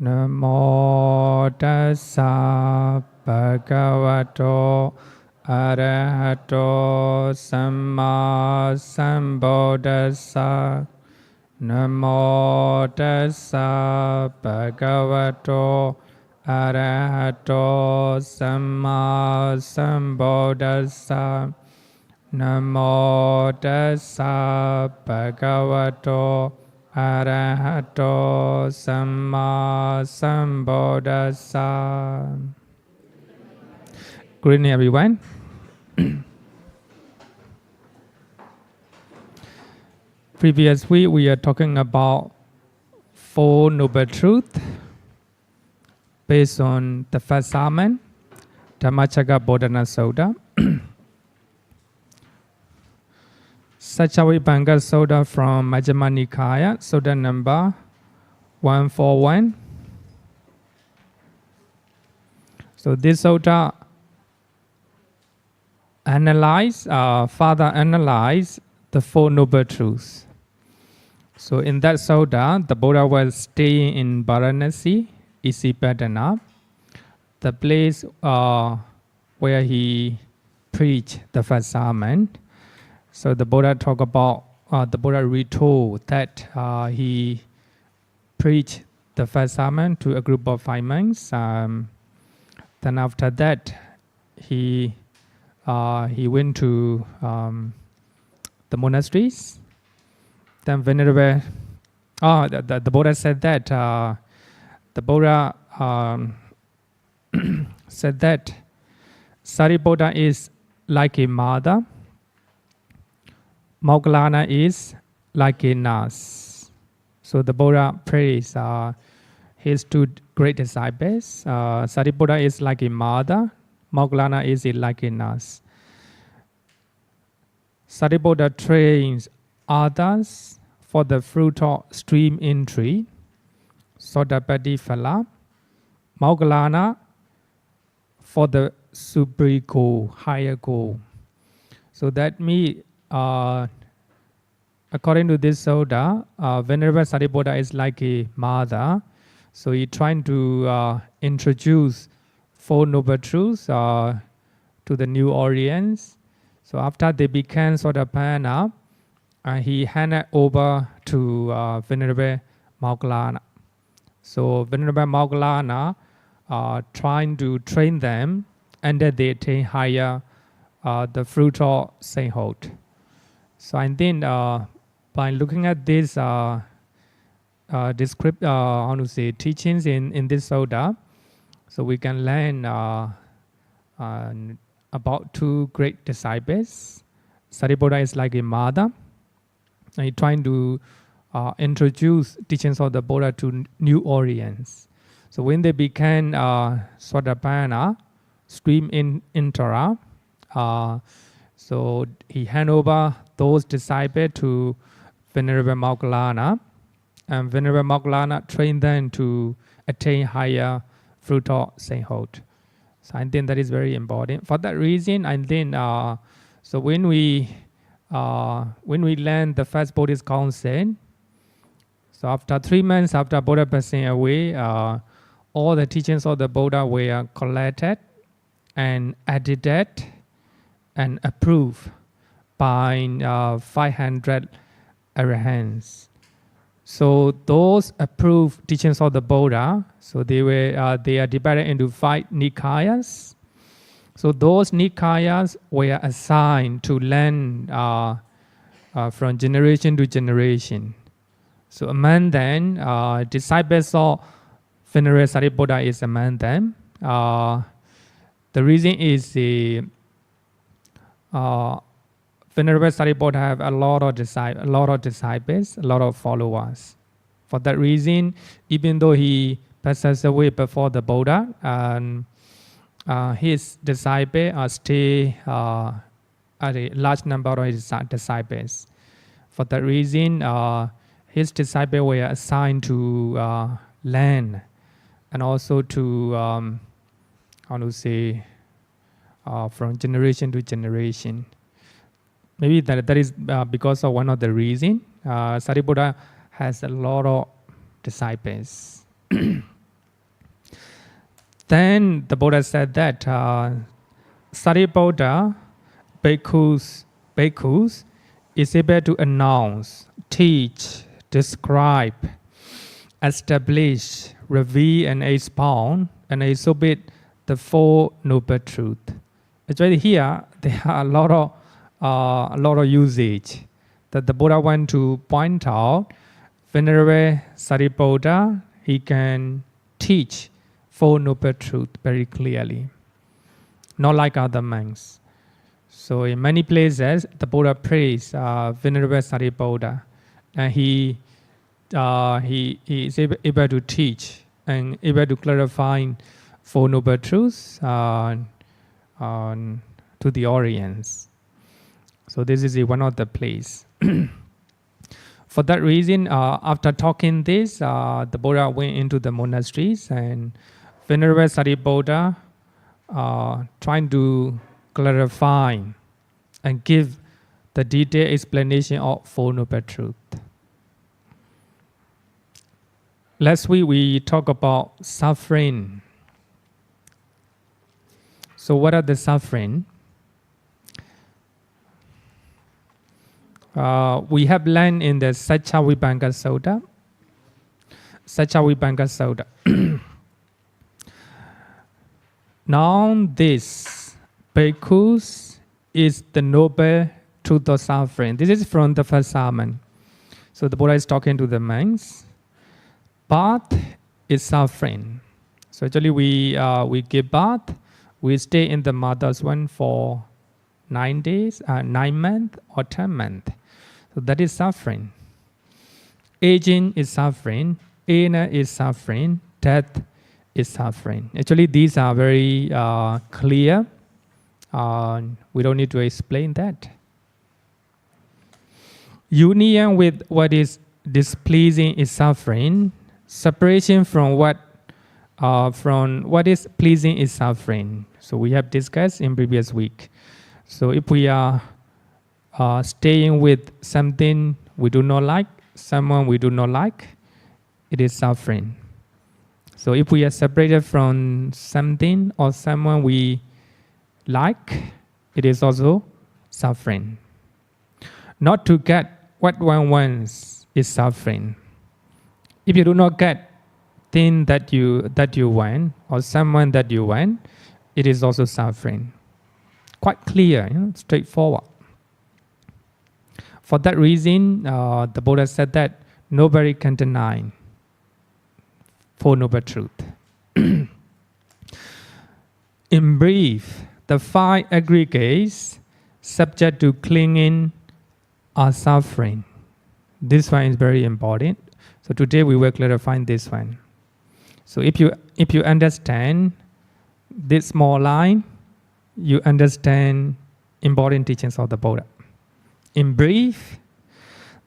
Namo tassa bhagavato arahato samma sambuddhassa. Namo tassa bhagavato arahato samma sambuddhassa. Namo tassa bhagavato arahato samma sambuddhassa. Good evening, everyone. Previous week, we are talking about Four Noble Truths based on the first sermon, Dhammacakkappavattana Sutta. Satcavipanga Sutta from Majjhima Nikaya, Sutta number 141. So this Sutta further analyze the Four Noble Truths. So in that Sutta, the Buddha was staying in Varanasi, Isipatana, the place where he preached the first sermon. So the Buddha talked about, the Buddha retold that he preached the first sermon to a group of 5 monks. Then after that, he went to the monasteries. Then Venerable, the Buddha said that, the Buddha said that Sariputta is like a mother, Moggallana is like a nurse. So the Buddha praised his two great disciples. Sariputta is like a mother, Moggallana is like a nurse. Sariputta trains others for the fruit of stream entry, Sotapaddi Phala. Moggallana for the supreme goal, higher goal. So that means, according to this Sutta, Venerable Sariputta is like a mother. So he trying to introduce Four Noble Truths to the new audience. So after they became Sotapanna, he handed over to Venerable Moggallana. So Venerable Moggallana trying to train them, and then they attain higher the fruit of sainthood. So and then by looking at this teachings in this Sutta, so we can learn about two great disciples. Sariputta is like a mother, and he's trying to introduce teachings of the Buddha to new audience. So when they became Sotapanna, stream in Intara, so he handed over those disciples to Venerable Moggallana, and Venerable Moggallana trained them to attain higher fruit of sainthood. So I think that is very important. For that reason, I think so when we learn the first Buddhist concept, so after 3 months after Buddha passing away, all the teachings of the Buddha were collected and edited and approved by 500 arahants. So those approved teachings of the Buddha, so they are divided into 5 nikayas. So those nikayas were assigned to learn from generation to generation. So among them, disciples of Venerable Sariputta is among them. The reason is the Venerable Sariputta have a lot of disciples, a lot of followers. For that reason, even though he passes away before the Buddha, his disciples stay at a large number of his disciples. For that reason, his disciples were assigned to learn and also to from generation to generation. Maybe that is because of one of the reasons. Sariputta has a lot of disciples. Then the Buddha said that Sariputta, bhikkhus is able to announce, teach, describe, establish, reveal, and expound, and exhibit the Four Noble Truths. Actually, here there are a lot of usage that the Buddha want to point out. Venerable Sariputta, he can teach Four Noble Truths very clearly, not like other monks. So in many places, the Buddha praised Venerable Sariputta, and he is able to teach and able to clarify Four Noble Truths to the audience. So this is one of the place. For that reason, after talking this, the Buddha went into the monasteries, and Venerable Sariputta trying to clarify and give the detailed explanation of Four Noble Truths. Last week we talked about suffering. So what are the suffering? We have learned in the Saccavibhanga Sutta. Now this bhikkhus is the noble truth of suffering. This is from the first sermon. So the Buddha is talking to the monks. Birth is suffering. So actually we give birth. We stay in the mother's womb for 9 days, 9 months or 10 months. So that is suffering. Aging is suffering. Illness is suffering. Death is suffering. Actually, these are very clear. We don't need to explain that. Union with what is displeasing is suffering. Separation from what is pleasing is suffering. So we have discussed in previous week. So if we are staying with something we do not like, someone we do not like, it is suffering. So if we are separated from something or someone we like, it is also suffering. Not to get what one wants is suffering. If you do not get thing that you want or someone that you want, it is also suffering. Quite clear, straightforward. For that reason, the Buddha said that nobody can deny Four Noble Truths. In brief, the 5 aggregates subject to clinging are suffering. This one is very important. So today we will clarify this one. So if you understand this small line, you understand important teachings of the Buddha. In brief,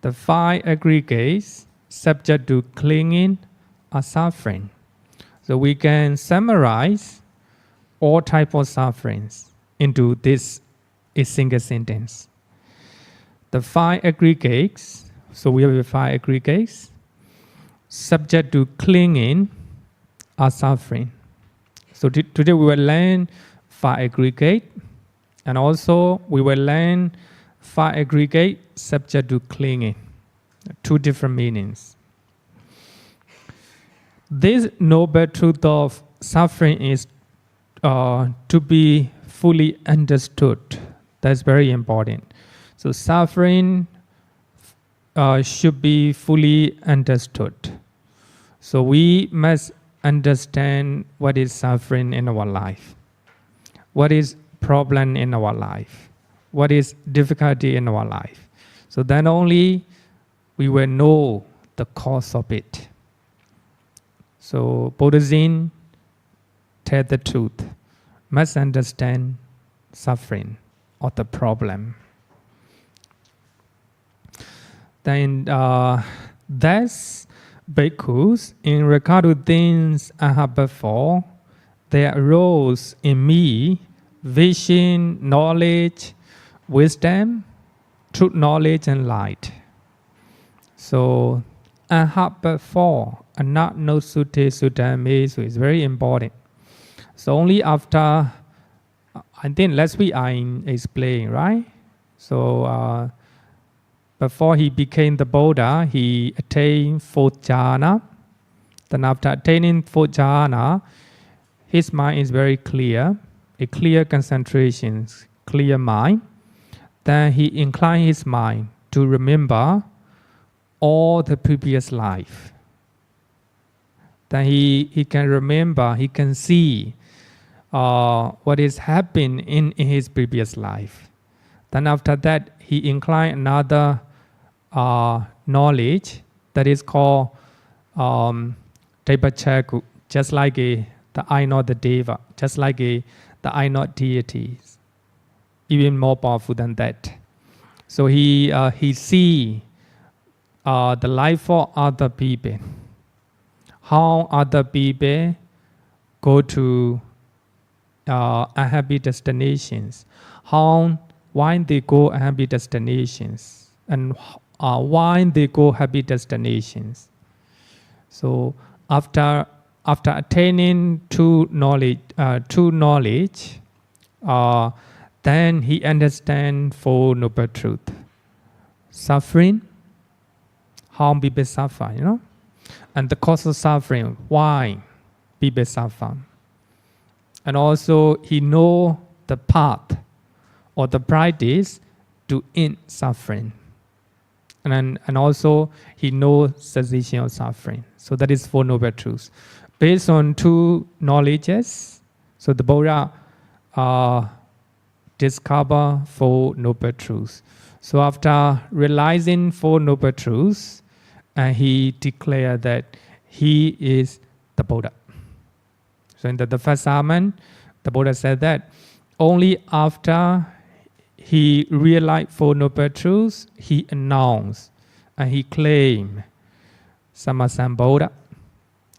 the 5 aggregates subject to clinging are suffering. So we can summarize all types of sufferings into this a single sentence. The 5 aggregates, so we have 5 aggregates, subject to clinging are suffering. So today we will learn 5 aggregate, and also we will learn 5 aggregate subject to clinging. 2 different meanings. This noble truth of suffering is to be fully understood. That's very important. So suffering should be fully understood. So we must understand what is suffering in our life, what is problem in our life, what is difficulty in our life. So then only we will know the cause of it. So Buddhism tells the truth, must understand suffering or the problem. Then thus bhikkhus, in regard to things I have before, there arose in me vision, knowledge, wisdom, truth, knowledge, and light. So I have before, and not no sute sudame, so it's very important. So only after, I think last week I explained, right? So before he became the Buddha, he attained fourth jhana. Then after attaining fourth jhana, his mind is very clear, a clear concentration, clear mind. Then he inclined his mind to remember all the previous life. Then he can remember, he can see what is happening in his previous life. Then after that, he inclined another knowledge that is called Devachaku, just like the I know the Deva, just like the I know deities, even more powerful than that. So he see the life of other people, how other people go to unhappy destinations, why they go unhappy destinations, and why they go happy destinations. So after attaining true knowledge, then he understands Four Noble Truth. Suffering, how people suffer, and the cause of suffering, why people suffer. And also he know the path or the practice to end suffering. And also he knows cessation of suffering. So that is Four Noble Truths. Based on two knowledges, so the Buddha discover Four Noble Truths. So after realizing Four Noble Truths, he declared that he is the Buddha. So in the first sermon, the Buddha said that only after he realized Four Noble Truths, he announced and he claimed Sammasambuddha,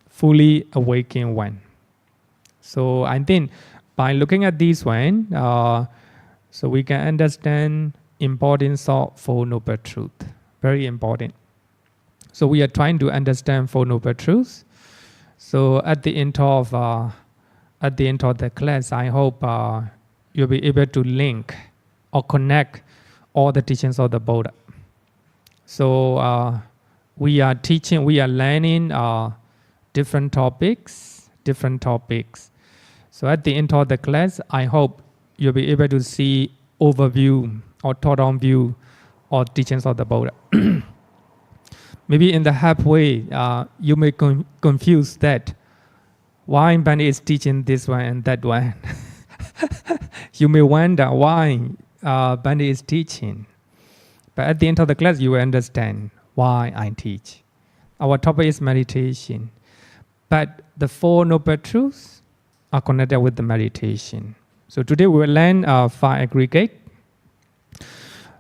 fully awakened one. So I think by looking at this one, so we can understand importance of Four Noble Truths. Very important. So we are trying to understand Four Noble Truths. So at the end of the class, I hope you'll be able to link or connect all the teachings of the Buddha. So we are learning different topics. So at the end of the class, I hope you'll be able to see overview or top-down view of teachings of the Buddha. Maybe in the halfway, you may confuse that why Bhante is teaching this one and that one. You may wonder why Bhante is teaching. But at the end of the class, you will understand why I teach. Our topic is meditation. But the Four Noble Truths are connected with the meditation. So today we will learn 5 aggregates.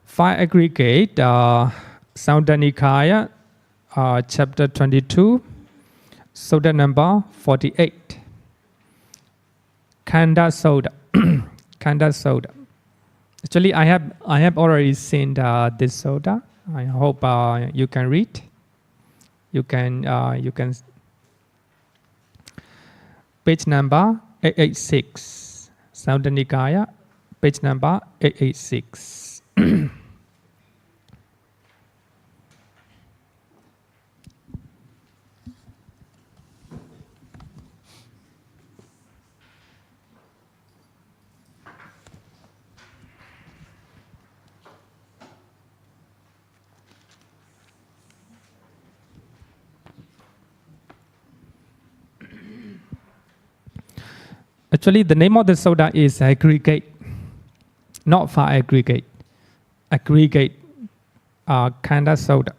5 aggregates, Sutta Nikaya, chapter 22, Sutta number 48. Khanda Sutta. Khanda Sutta. Actually, I have already seen this Sutta. I hope you can read. You can page number 886. Sutta Nikaya, page number 886. Actually, the name of the Sutta is Aggregate, not 5 aggregate. Aggregate, Khanda Sutta.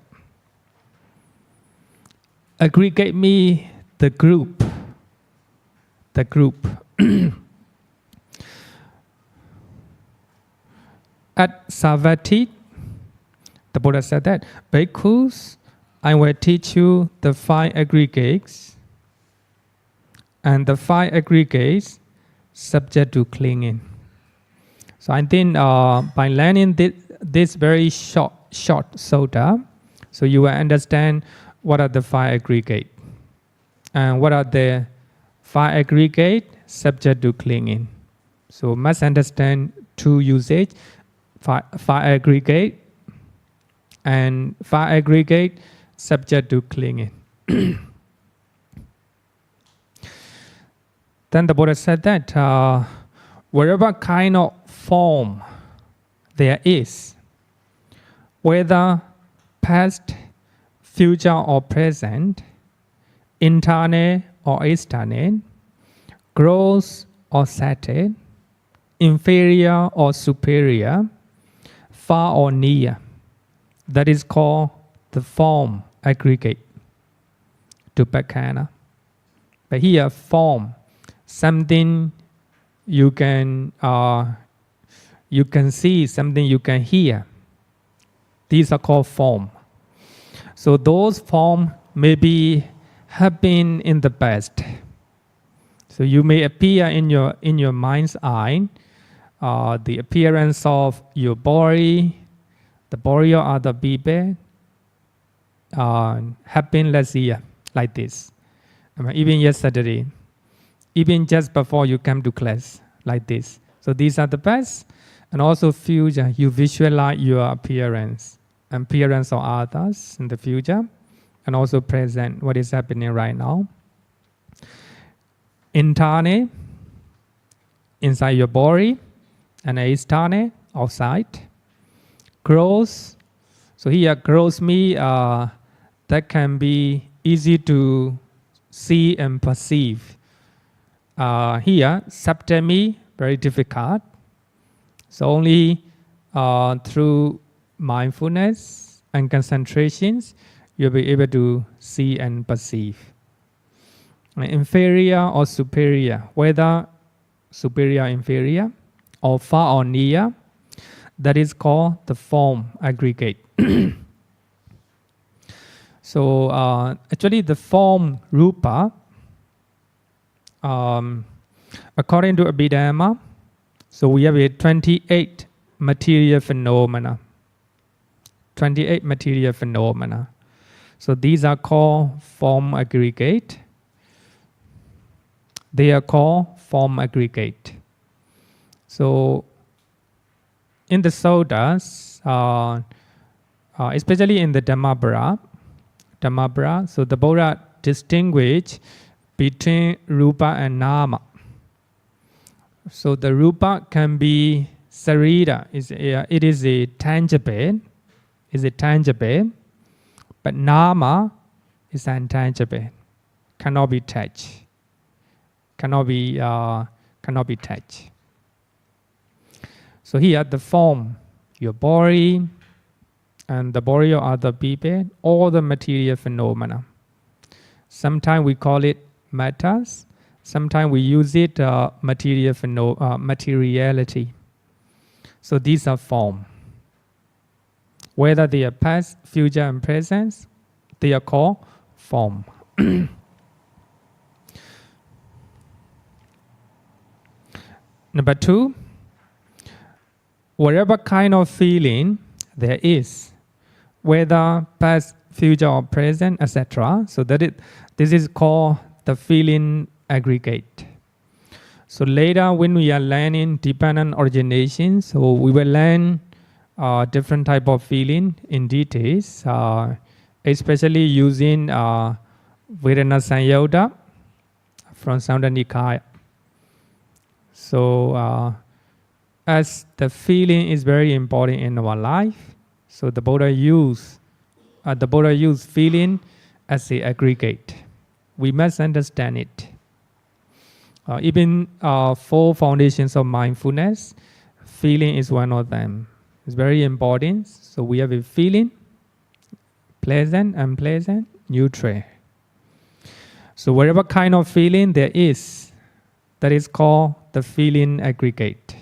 Aggregate means the group. The group. At Savatthi, the Buddha said that, Bhikkhus, I will teach you the 5 aggregates, and the 5 aggregates subject to clinging. So I think by learning this very short sutta, so you will understand what are the 5 aggregates and what are the Fire aggregate, subject to clinging. So must understand two usage, fire aggregate and fire aggregate, subject to clinging. Then the Buddha said that whatever kind of form there is, whether past, future or present, internal or external, gross or subtle, inferior or superior, far or near, that is called the form aggregate, Tupakkana. But here, form, something you can see, something you can hear. These are called form. So those forms maybe have been in the past. So you may appear in your mind's eye, the appearance of your body, the body of other people, happened last year like this. Even yesterday, even just before you come to class like this. So these are the past, and also future. You visualize your appearance of others in the future, and also present, what is happening right now. Internal, inside your body, and external, outside. Gross, so here gross me, that can be easy to see and perceive. Here, subtle me, very difficult. So only through mindfulness and concentrations, you'll be able to see and perceive. Inferior or superior, whether superior, inferior, or far or near, that is called the form aggregate. So actually the form rupa, according to Abhidhamma, so we have 28 material phenomena. 28 material phenomena. So these are called form aggregate. They are called form aggregate. So in the Suttas, especially in the Dhammapara, so the Buddha distinguished between rupa and nama. So the rupa can be sarira, it is a tangible, but nama is intangible, cannot be touched, cannot be touched. So here the form, your body, and the body of other people, all the material phenomena. Sometimes we call it matters. Sometimes we use it materiality. So these are form. Whether they are past, future, and present, they are called form. Number 2, whatever kind of feeling there is, whether past, future, or present, etc. So this is called the feeling aggregate. So later when we are learning dependent origination, so we will learn different type of feeling in details, especially using Vedana Sanyota from Samdha Nikaya. So as the feeling is very important in our life, so the Buddha used feeling as the aggregate. We must understand it. Even 4 foundations of mindfulness, feeling is one of them. It's very important. So we have a feeling, pleasant, unpleasant, neutral. So whatever kind of feeling there is, that is called the feeling aggregate.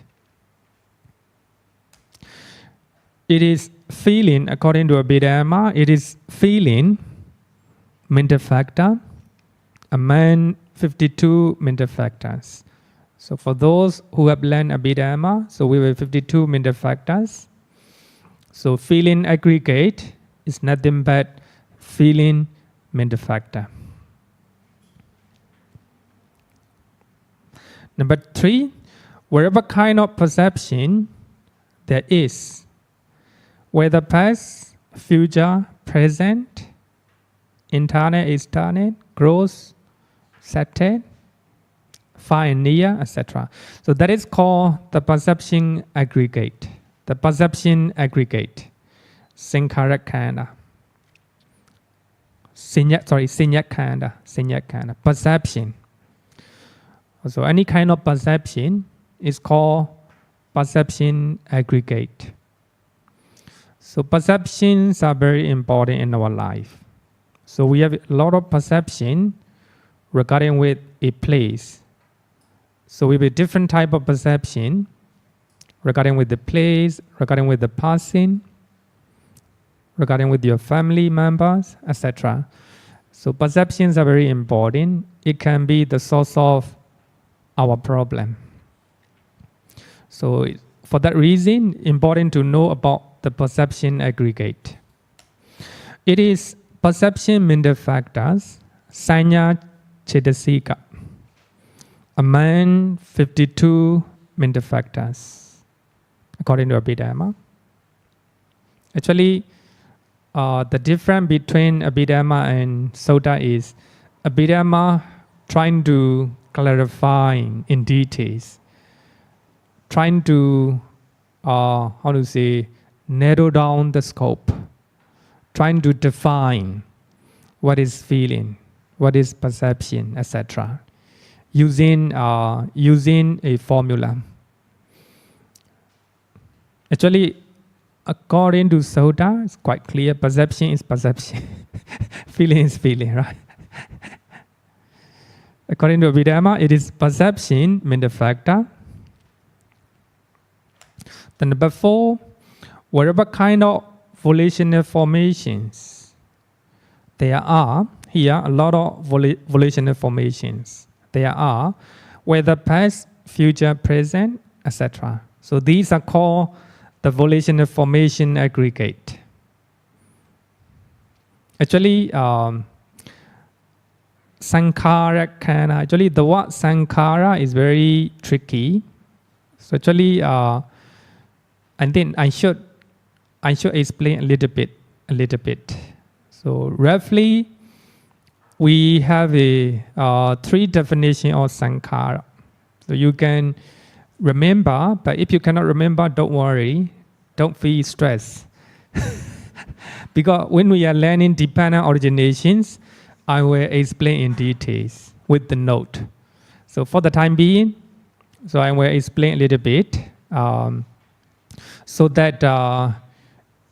It is feeling, according to Abhidhamma, it is feeling, mental factor, among 52 mental factors. So for those who have learned Abhidhamma, so we have 52 mental factors. So feeling aggregate is nothing but feeling mental factor. Number 3, whatever kind of perception there is, whether past, future, present, internal, external, gross, subtle, far and near, etc. So that is called the perception aggregate. The perception aggregate. Sankhara khanda. Sinya khanda. Perception. So any kind of perception is called perception aggregate. So perceptions are very important in our life. So we have a lot of perception regarding with a place. So we have a different type of perception regarding with the place, regarding with the person, regarding with your family members, etc. So perceptions are very important. It can be the source of our problem. So for that reason, important to know about the perception aggregate. It is perception mental factors, sanya cetasika, among 52 mental factors, according to Abhidhamma. Actually, the difference between Abhidhamma and Sutta is Abhidhamma trying to clarify in details, trying to, narrow down the scope, trying to define what is feeling, what is perception, etc. Using a formula. Actually, according to Sutta, it's quite clear. Perception is perception, feeling is feeling, right? According to Abhidhamma, it is perception, mental factor. Then number 4, whatever kind of volitional formations there are, here a lot of volitional formations there are, whether past, future, present, etc. So these are called the volitional formation aggregate. Actually, sankhara khanda. Actually, the word sankhara is very tricky. So actually, I think I should explain a little bit. So roughly, we have a 3 definition of sankhara. So you can remember, but if you cannot remember, don't worry, don't feel stressed. Because when we are learning dependent originations, I will explain in details with the note. So for the time being, so I will explain a little bit so that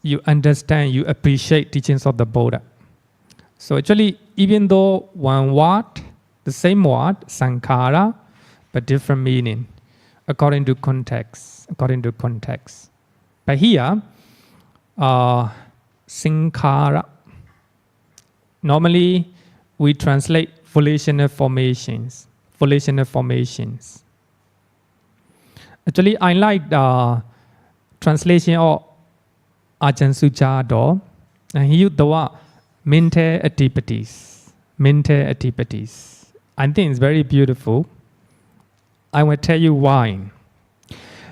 you understand, you appreciate teachings of the Buddha. So actually, even though one word, the same word, sankhara, but different meaning, according to context. But here, sankhara, normally we translate volitional formations. Actually, I like the translation of Ajahn Sujado, and he used the word mental activities. I think it's very beautiful. I will tell you why.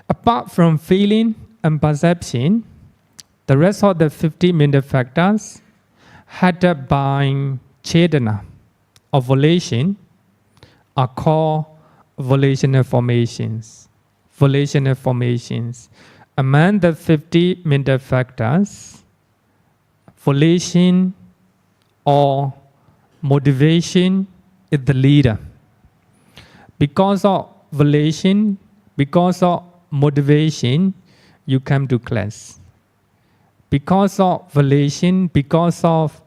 Apart from feeling and perception, the rest of the 50 mental factors headed by chetana or volition are called volitional formations. Among the 50 mental factors, volition or motivation is the leader. Because of volition, because of motivation, you come to class. Because of volition, because of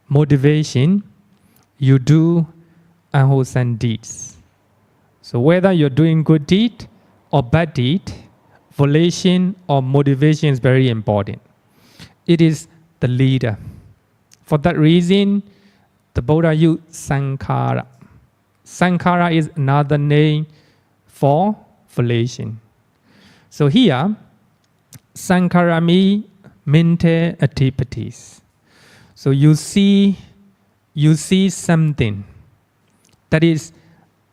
motivation, you do unwholesome deeds. So whether you're doing good deed or bad deed, volition or motivation is very important. It is the leader. For that reason, the Buddha used sankhara. Sankhara is another name for volition. So here, sankhara means mental activities. So you see something that is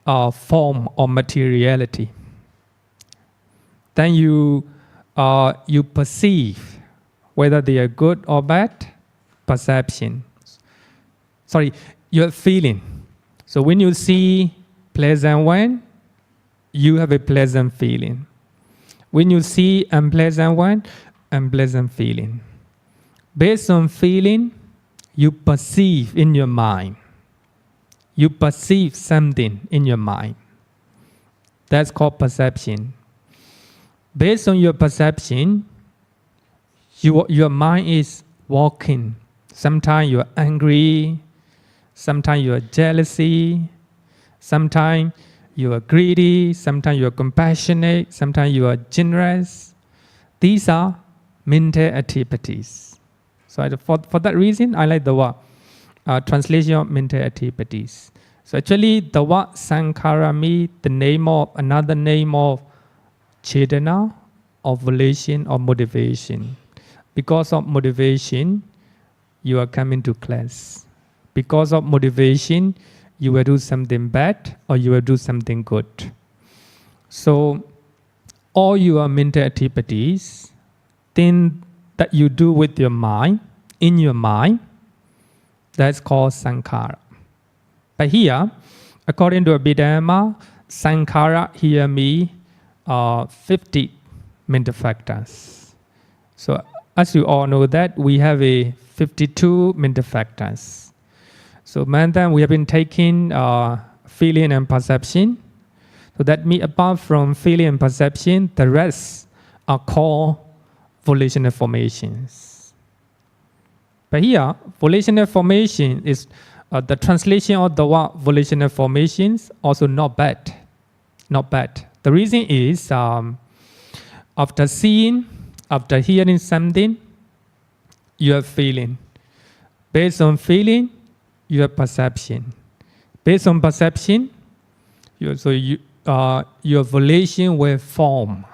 form or materiality. Then you perceive whether they are good or bad. Perception. Sorry, your feeling. So when you see pleasant one, you have a pleasant feeling. When you see unpleasant one, unpleasant feeling. Based on feeling, you perceive in your mind. You perceive something in your mind. That's called perception. Based on your perception, your mind is walking. Sometimes you are angry, sometimes you are jealousy, sometimes you are greedy, sometimes you are compassionate, sometimes you are generous. These are mental activities. So for that reason, I like the word translation of mental activities. So actually, the word sankhara means the name of another name of chetana, or volition, or motivation. Because of motivation, you are coming to class. Because of motivation, you will do something bad or you will do something good. So all your mental activities, things that you do with your mind, in your mind, that's called sankhara. But here, according to Abhidhamma, sankhara here means 50 mental factors. So as you all know that, we have a 52 mental factors. So then we have been taking feeling and perception. So that means apart from feeling and perception, the rest are called volitional formations. But here, volitional formation is the translation of the word volitional formations, also not bad. Not bad. The reason is after seeing, after hearing something, you have feeling. Based on feeling, you have perception. Based on perception, your volition will form.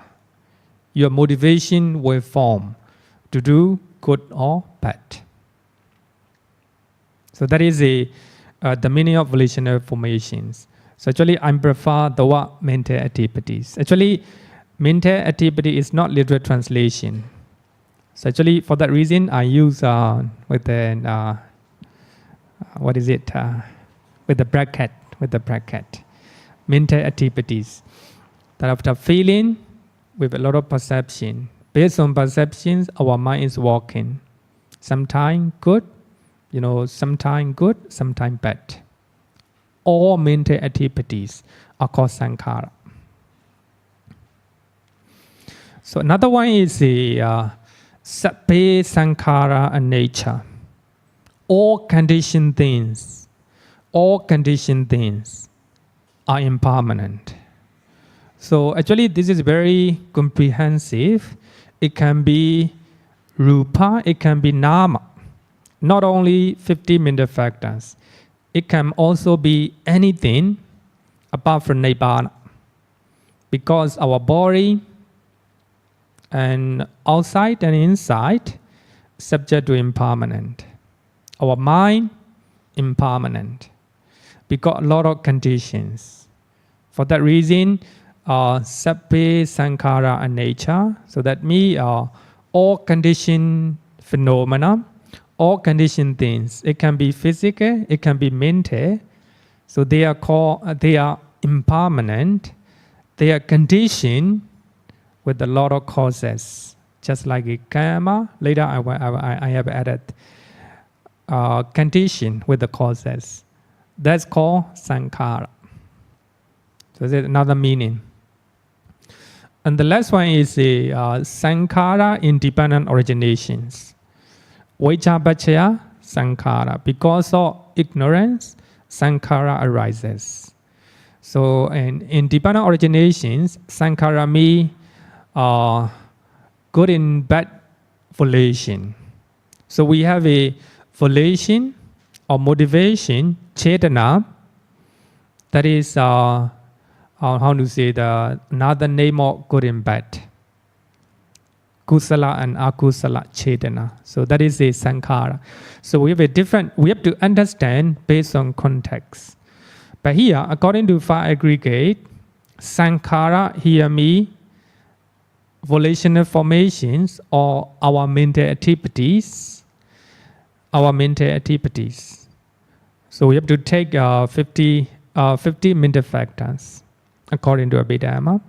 Your motivation will form to do good or bad. So that is the meaning of volitional formations. So actually, I prefer the word mental activities. Actually, mental activity is not literal translation. So actually, for that reason, I use with the with the bracket, mental activities. That after feeling, with a lot of perception. Based on perceptions, our mind is walking. Sometimes good, sometimes good, sometimes bad. All mental activities are called sankhara. So another one is the sabbe sankhara anicca. All conditioned things are impermanent. So actually this is very comprehensive. It can be rupa, it can be nama. Not only 50 mental factors. It can also be anything apart from nibbana. Because our body and outside and inside subject to impermanent. Our mind impermanent. Because a lot of conditions. For that reason, sabbe sankhara anicca. So that means all conditioned phenomena, all conditioned things. It can be physical, it can be mental. So they are impermanent. They are conditioned with a lot of causes. Just like a karma. Later I have added condition with the causes. That's called sankhara. So that's another meaning. And the last one is the sankhara independent originations. Vijjapachaya sankhara. Because of ignorance, sankhara arises. So in independent originations, sankhara means good and bad volition. So we have a volition or motivation, chetana, that is another name of good and bad. Kusala and akusala chetana. So that is a sankhara. So we have to understand based on context. But here, according to five aggregate, sankhara here means volitional formations or our mental activities. Our mental activities. So we have to take 50 mental factors according to Abhidhamma.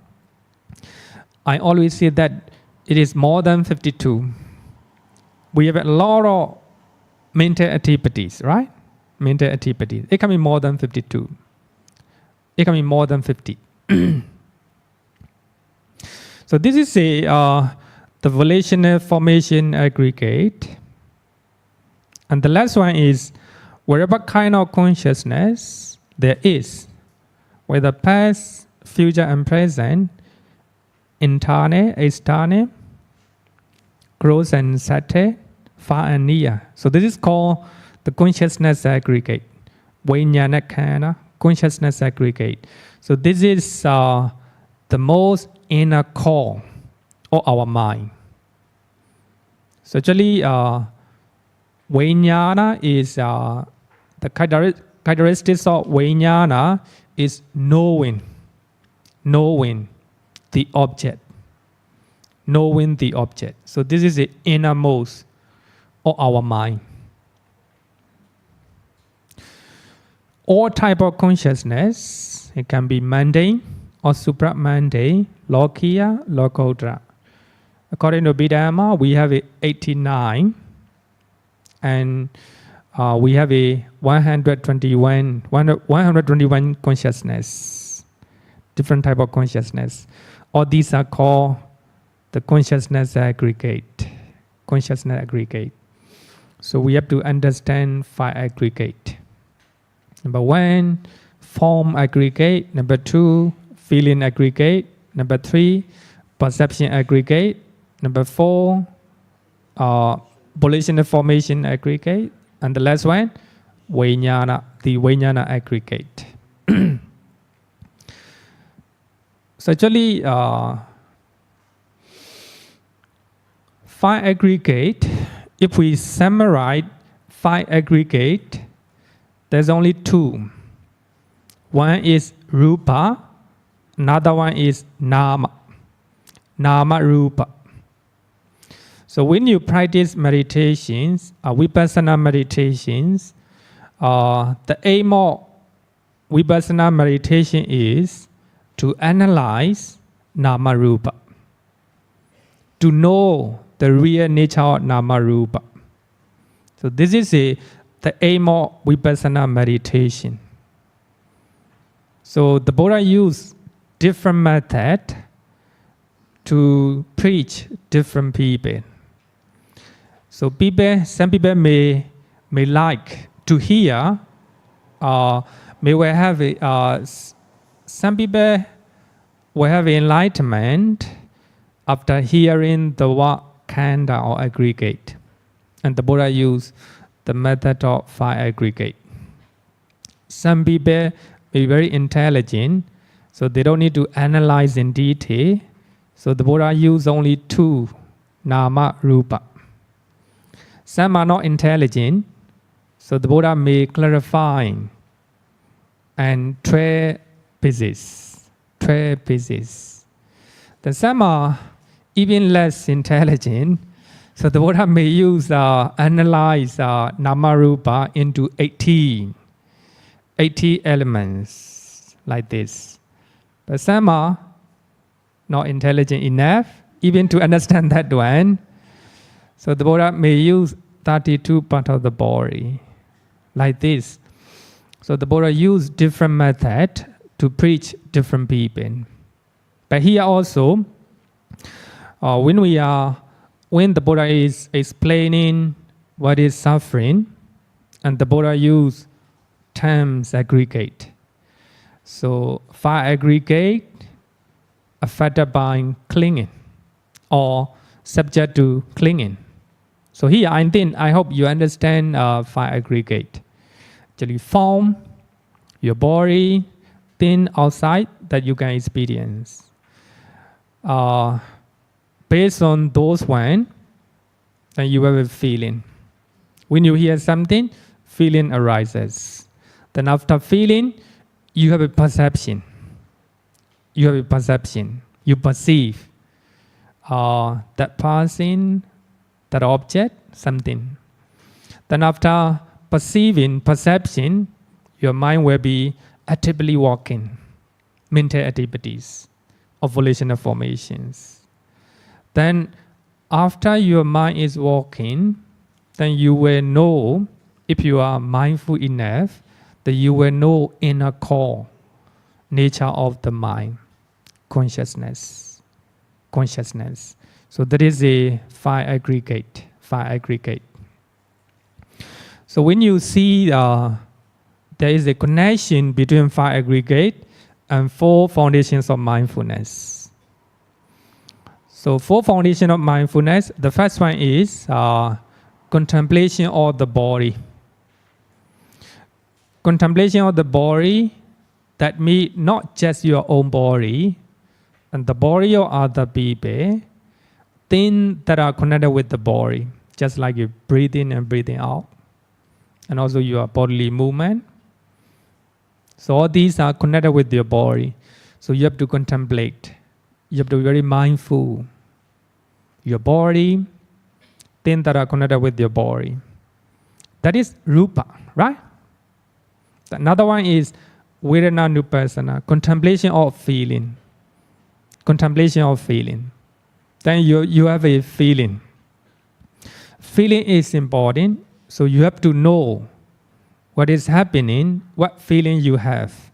I always say that it is more than 52. We have a lot of mental activities, right? Mental activities. It can be more than 52. It can be more than 50. So this is the volitional formation aggregate. And the last one is whatever kind of consciousness there is, whether past, future, and present, interne, externe, gross and subtle, far and near. So this is called the consciousness aggregate. Vijnana consciousness aggregate. So this is the most inner core of our mind. So actually, Vijnana is the characteristics of Vijnana is knowing the object. Knowing the object. So this is the innermost of our mind. All type of consciousness, it can be mundane or supramundane, lokiya, lokottara. According to Abhidhamma, we have 89, and we have a 121 consciousness, different type of consciousness. All these are called the consciousness aggregate. Consciousness aggregate. So we have to understand five aggregate. Number one, form aggregate. Number two, feeling aggregate. Number three, perception aggregate. Number four, volitional formation aggregate. And the last one, Vijnana, the Vijnana aggregate. So actually, five aggregate, if we summarize five aggregate, there's only two. One is rupa, another one is nama. Nama rupa. So when you practice meditations, vipassana meditations, the aim of vipassana meditation is to analyze nama rupa, to know the real nature of nama rupa. So this is the aim of vipassana meditation. So the Buddha used different method to preach different people. So some people may like to hear, may well have some people will have enlightenment after hearing the word khanda or aggregate. And the Buddha used the method of five aggregate. Some people may be very intelligent, so they don't need to analyze in detail. So the Buddha used only two, nama, rupa. Some are not intelligent, so the Buddha may clarify and tread pieces. Then some are even less intelligent, so the Buddha may use analyze nama rupa into 80 elements like this. But some are not intelligent enough even to understand that one. So the Buddha may use 32 parts of the body like this. So the Buddha used different method to preach different people. But here also, when the Buddha is explaining what is suffering, and the Buddha use terms aggregate. So five aggregate affected by clinging or subject to clinging. So here I hope you understand five aggregate. Actually form, your body, thing outside that you can experience. Based on those one, then you have a feeling. When you hear something, feeling arises. Then after feeling, you have a perception. You have a perception. You perceive that person, that object, something. Then after perceiving, perception, your mind will be actively working, mental activities of volitional formations. Then after your mind is working, then you will know, if you are mindful enough, that you will know inner core nature of the mind, consciousness. So that is a five aggregate. So when you see there is a connection between five aggregate and four foundations of mindfulness. So four foundations of mindfulness, the first one is contemplation of the body. Contemplation of the body, that means not just your own body, and the body of other people, things that are connected with the body, just like you breathe in and breathing out, and also your bodily movement. So all these are connected with your body. So you have to contemplate. You have to be very mindful. Your body, things that are connected with your body. That is rupa, right? Another one is vedana nupassana, contemplation of feeling. Contemplation of feeling. Then you have a feeling. Feeling is important, so you have to know what is happening, what feeling you have.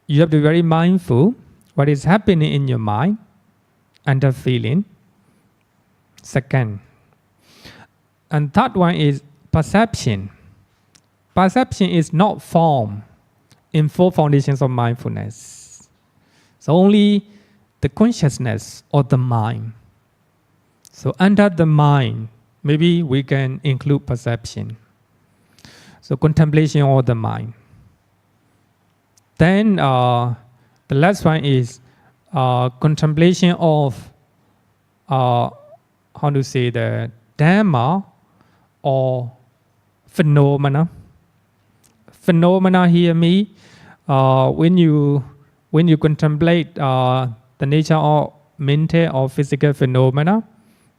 You have to be very mindful what is happening in your mind and the feeling. Second. And third one is perception. Perception is not formed in four foundations of mindfulness. So only the consciousness of the mind. So under the mind, maybe we can include perception. So contemplation of the mind. Then the last one is contemplation of how to say the Dhamma or phenomena. Phenomena here means when you contemplate the nature of mental or physical phenomena,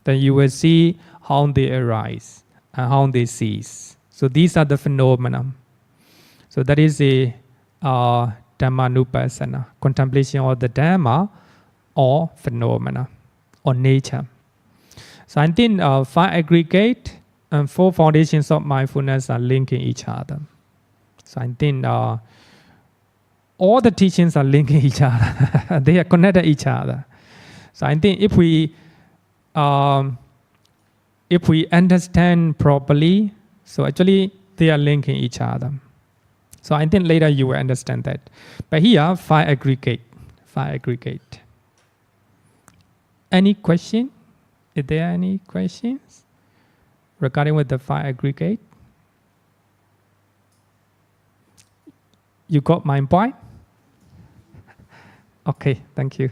then you will see how they arise and how they cease. So these are the phenomena. So that is a Dhammanupassana, contemplation of the Dhamma or phenomena or nature. So I think five aggregate and four foundations of mindfulness are linking each other. So I think all the teachings are linking each other. They are connected each other. So I think if we understand properly, so actually they are linking each other. So I think later you will understand that. But here, five aggregate. Any question? Is there any questions regarding with the five aggregate? You got my point? Okay, thank you.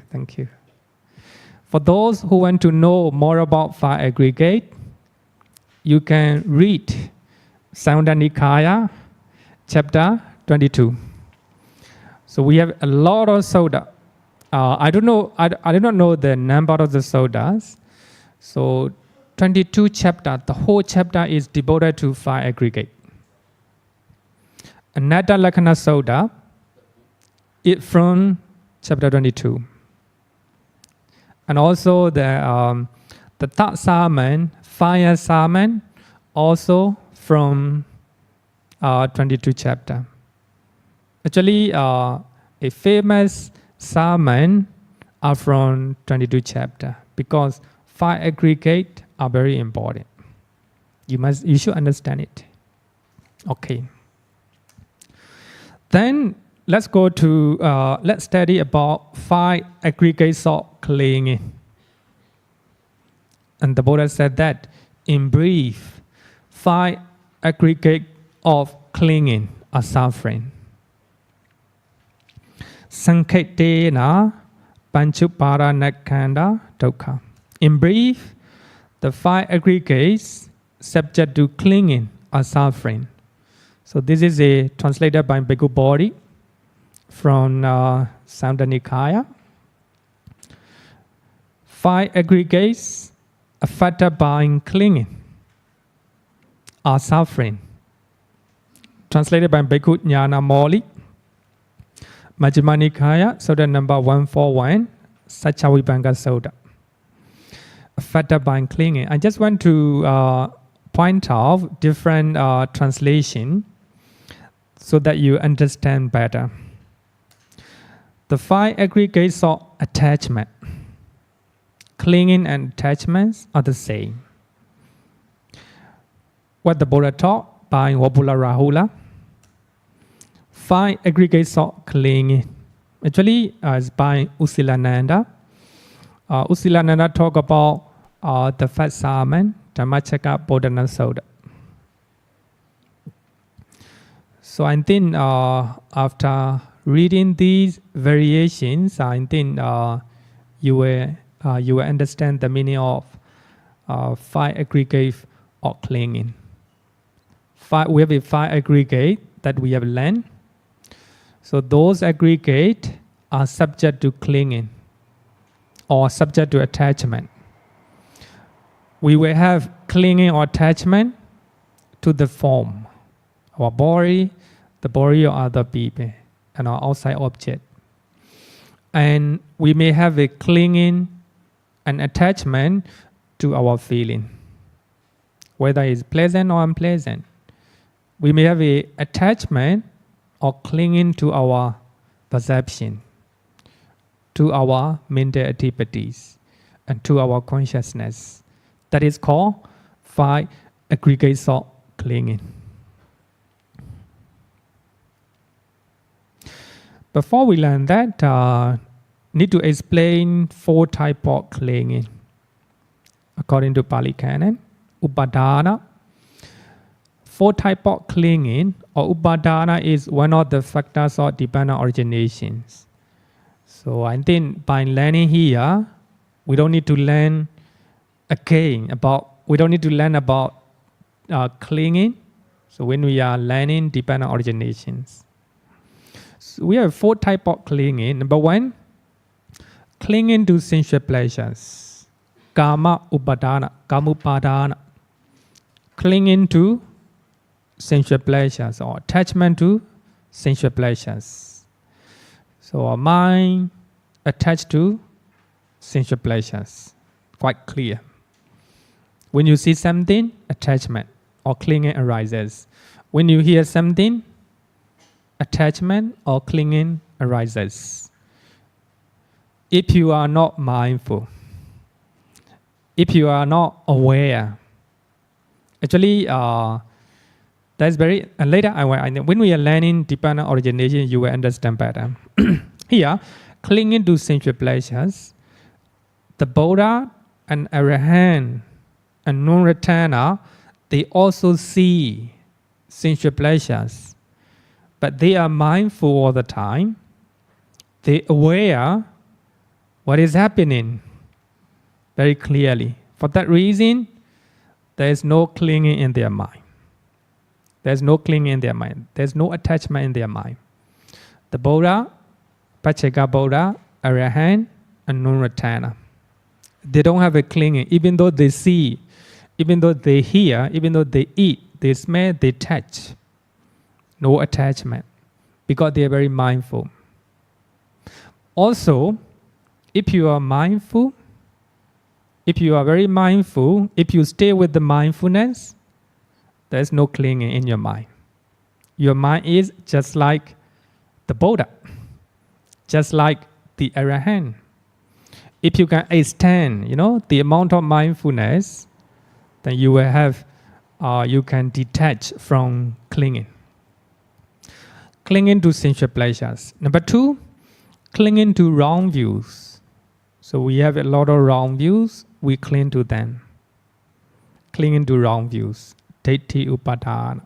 For those who want to know more about five aggregate, you can read Samyutta Nikaya, chapter 22. So we have a lot of sutta. I do not know the number of the suttas. So 22 chapter, the whole chapter is devoted to five aggregate. Anatta Lakkhana Sutta is from chapter 22. And also the third sermon, fire sermon, also from 22 chapter. Actually, a famous sermon are from 22 chapter because five aggregate are very important. You should understand it. Okay. Then let's go to let's study about five aggregates of clinging. And the Buddha said that in brief, five aggregates of clinging or suffering. Sankhetena panchuparanakkhanda dukkha. In brief, the five aggregates subject to clinging or suffering. So this is a translated by Bhikkhu Bodhi from Samdha Nikaya. 5 aggregates affected by clinging are suffering. Translated by Bhikkhu Jnana Moli, Majjhima Nikaya, Sutta number 141, Saccavibhanga Sutta. Affected by clinging. I just want to point out different translation so that you understand better. The 5 aggregates of attachment, clinging and attachments are the same. What the Buddha taught by Wabula Rahula, 5 aggregates of clinging. Actually, is by Usilananda. Usilananda talk about the first sermon, Dhammacakka Bodhana Sutta. So I think after reading these variations, I think you will understand the meaning of 5 aggregates of clinging. We have a 5 aggregate that we have learned. So those aggregates are subject to clinging or subject to attachment. We will have clinging or attachment to the form, our body, the body of other people, and our outside object. And we may have a clinging and attachment to our feeling, whether it's pleasant or unpleasant. We may have a attachment or clinging to our perception, to our mental activities, and to our consciousness. That is called 5 aggregates of clinging. Before we learn that, need to explain 4 types of clinging. According to Pali Canon, Upadana. 4 types of clinging or Upadana is one of the factors of dependent originations. So I think by learning here, we don't need to learn again about clinging. So when we are learning dependent originations, so we have 4 types of clinging. Number 1, clinging to sensual pleasures, kama upadana, kamupadana, clinging to sensual pleasures or attachment to sensual pleasures. So our mind attached to sensual pleasures, quite clear. When you see something, attachment or clinging arises. When you hear something, attachment or clinging arises. If you are not mindful, if you are not aware, actually, that's very. And later, when we are learning dependent origination, you will understand better. Here, clinging to sensual pleasures, the Buddha and Arahant and non-returner, they also see sensual pleasures, but they are mindful all the time. They aware what is happening very clearly. For that reason, there is no clinging in their mind. There's no clinging in their mind. There's no attachment in their mind. The Buddha, Pacceka Buddha, Arahant, and non-returner, they don't have a clinging. Even though they see, even though they hear, even though they eat, they smell, they touch. No attachment, because they are very mindful. Also, if you are mindful, if you are very mindful, if you stay with the mindfulness, there is no clinging in your mind. Your mind is just like the Buddha, just like the Arahant. If you can extend, the amount of mindfulness, then you will have, you can detach from clinging. Clinging to sensual pleasures. Number 2, clinging to wrong views. So we have a lot of wrong views, we cling to them. Clinging to wrong views. Detti upadana.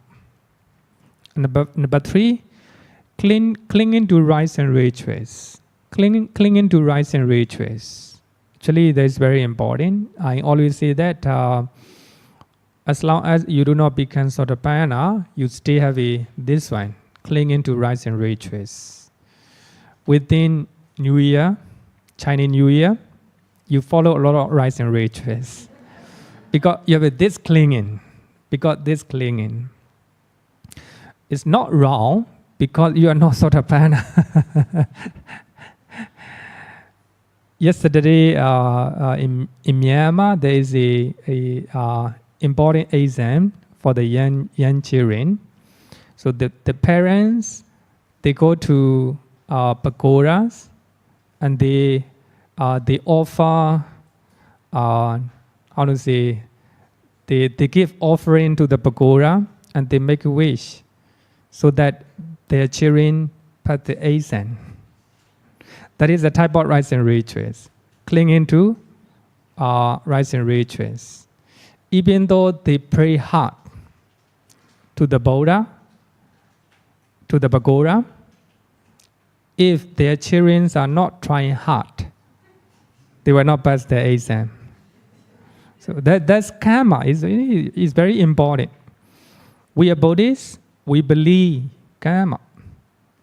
Number 3, clinging to rights and rituals. Clinging to rights and rituals. Actually, that is very important. I always say that As long as you do not become Sotapanna, you still have this one, clinging to rice and rituals. Within New Year, Chinese New Year, you follow a lot of rice and rituals. Because you have this clinging. Because this clinging. It's not wrong because you are not Sotapanna. Yesterday in Myanmar, there is a important exam for the young children. So the parents, they go to pagodas and they offer, they give offering to the pagoda and they make a wish so that their children pass the exam. That is a type of rites and rituals, clinging to rites and rituals. Even though they pray hard to the Buddha, to the pagoda, if their children are not trying hard, they will not pass the exam. So that's karma. Is very important. We are Buddhists. We believe karma,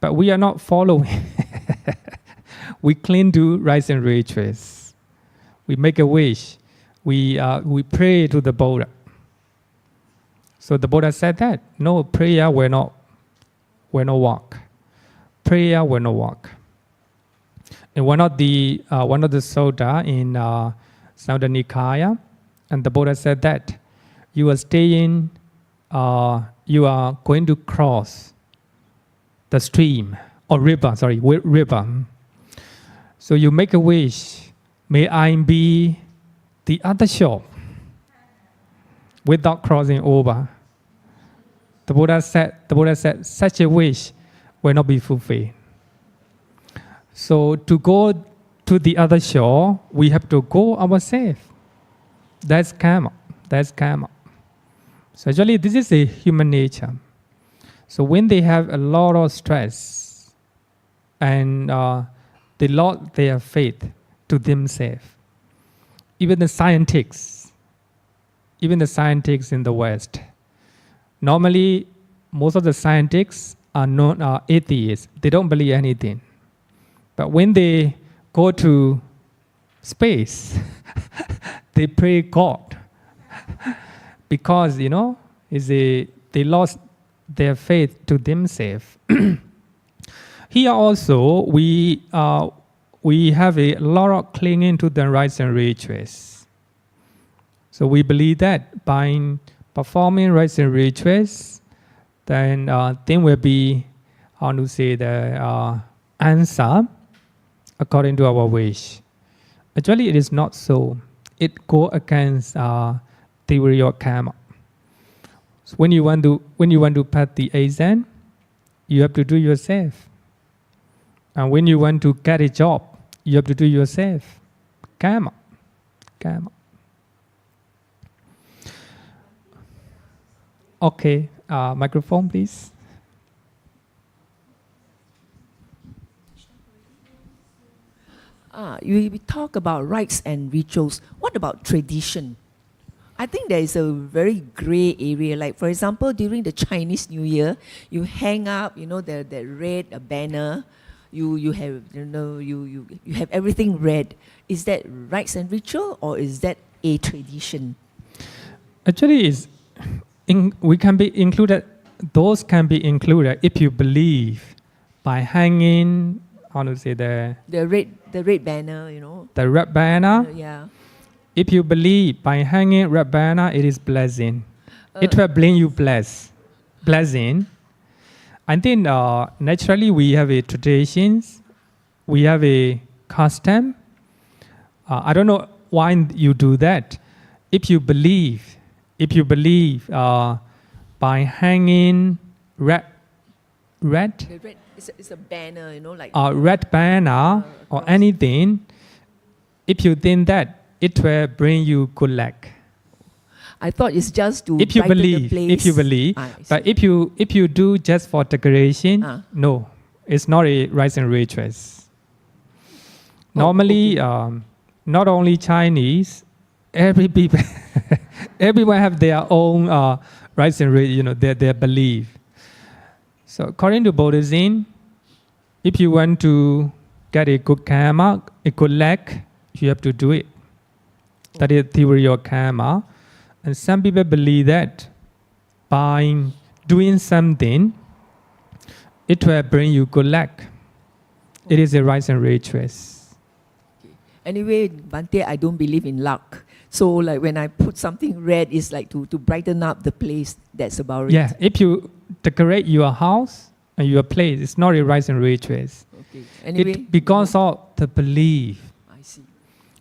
but we are not following. We cling to rites and rituals. We make a wish. We pray to the Buddha. So the Buddha said that no prayer will not work. Prayer will not work. And one of the sutta in Samyutta Nikaya, and the Buddha said that you are staying, you are going to cross the stream or river. River. So you make a wish. May I be the other shore without crossing over. The Buddha said such a wish will not be fulfilled. So to go to the other shore, we have to go ourselves. That's karma. That's karma. So actually, this is a human nature. So when they have a lot of stress and they lost their faith to themselves, even the scientists in the West, normally most of the scientists are atheists. They don't believe anything. But when they go to space, they pray God. Because, they lost their faith to themselves. Here also, we have a lot of clinging to the rites and rituals. So we believe that by performing rites and rituals, then will be, the answer according to our wish. Actually, it is not so. It goes against theory of karma. So when you want to pass the exam, you have to do yourself. And when you want to get a job, you have to do yourself. Karma. Okay, microphone, please. We talk about rites and rituals. What about tradition? I think there is a very gray area. Like, for example, during the Chinese New Year, you hang up, the red banner. You have, you have everything red. Is that rites and ritual, or is that a tradition? Actually, we can be included. Those can be included if you believe by hanging. The red banner, The red banner. Yeah. If you believe by hanging red banner, it is blessing. It will bring you blessing. I think naturally we have a traditions, we have a custom. I don't know why you do that. If you believe by hanging red. It's a banner, like red banner or anything. If you think that, it will bring you good luck. I thought it's just to if you believe, but if you do just for decoration, no, it's not a rites and rituals. Normally, not only Chinese, every people Everyone have their own rights and their belief. So according to Buddhism, if you want to get a good karma, a good luck, you have to do it. That is theory of karma. And some people believe that by doing something, it will bring you good luck. It is a right and right choice. Anyway, Bhante, I don't believe in luck. So like when I put something red, it's like to brighten up the place. That's about it. Yeah, if you decorate your house and your place, it's not a right and right choice. Okay. Anyway, Because of the belief. I see.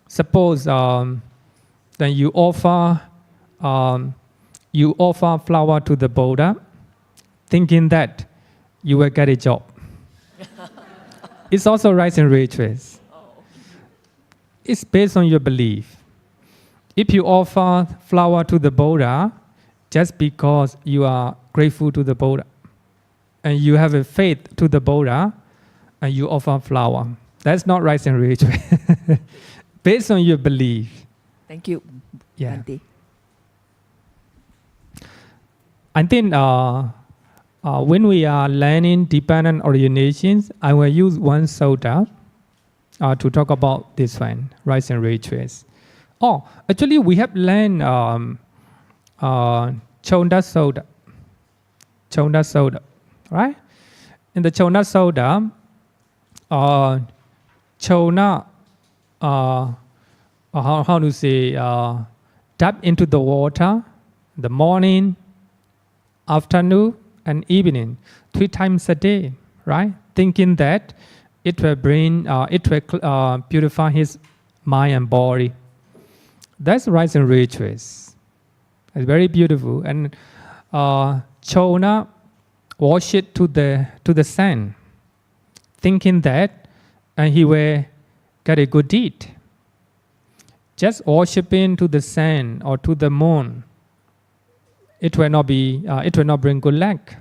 Suppose then you offer flower to the Buddha, thinking that you will get a job. It's also right and right choice. It's based on your belief. If you offer flower to the Buddha just because you are grateful to the Buddha and you have a faith to the Buddha and you offer flower, that's not right and right choice. Based on your belief. Thank you, Yeah. Bhante. I think when we are learning dependent originations, I will use one soda to talk about this one, rice and right choice. Oh, actually, we have learned Chonda soda. Chonda soda, right? In the Chonda soda, Chona, how to say, tap into the water, the morning, afternoon, and evening, 3 times a day, right? Thinking that it will purify his mind and body. That's right and right choice. It's very beautiful. And Chona worship to the sun, thinking that he will get a good deed. Just worshiping to the sun or to the moon, it will not bring good luck.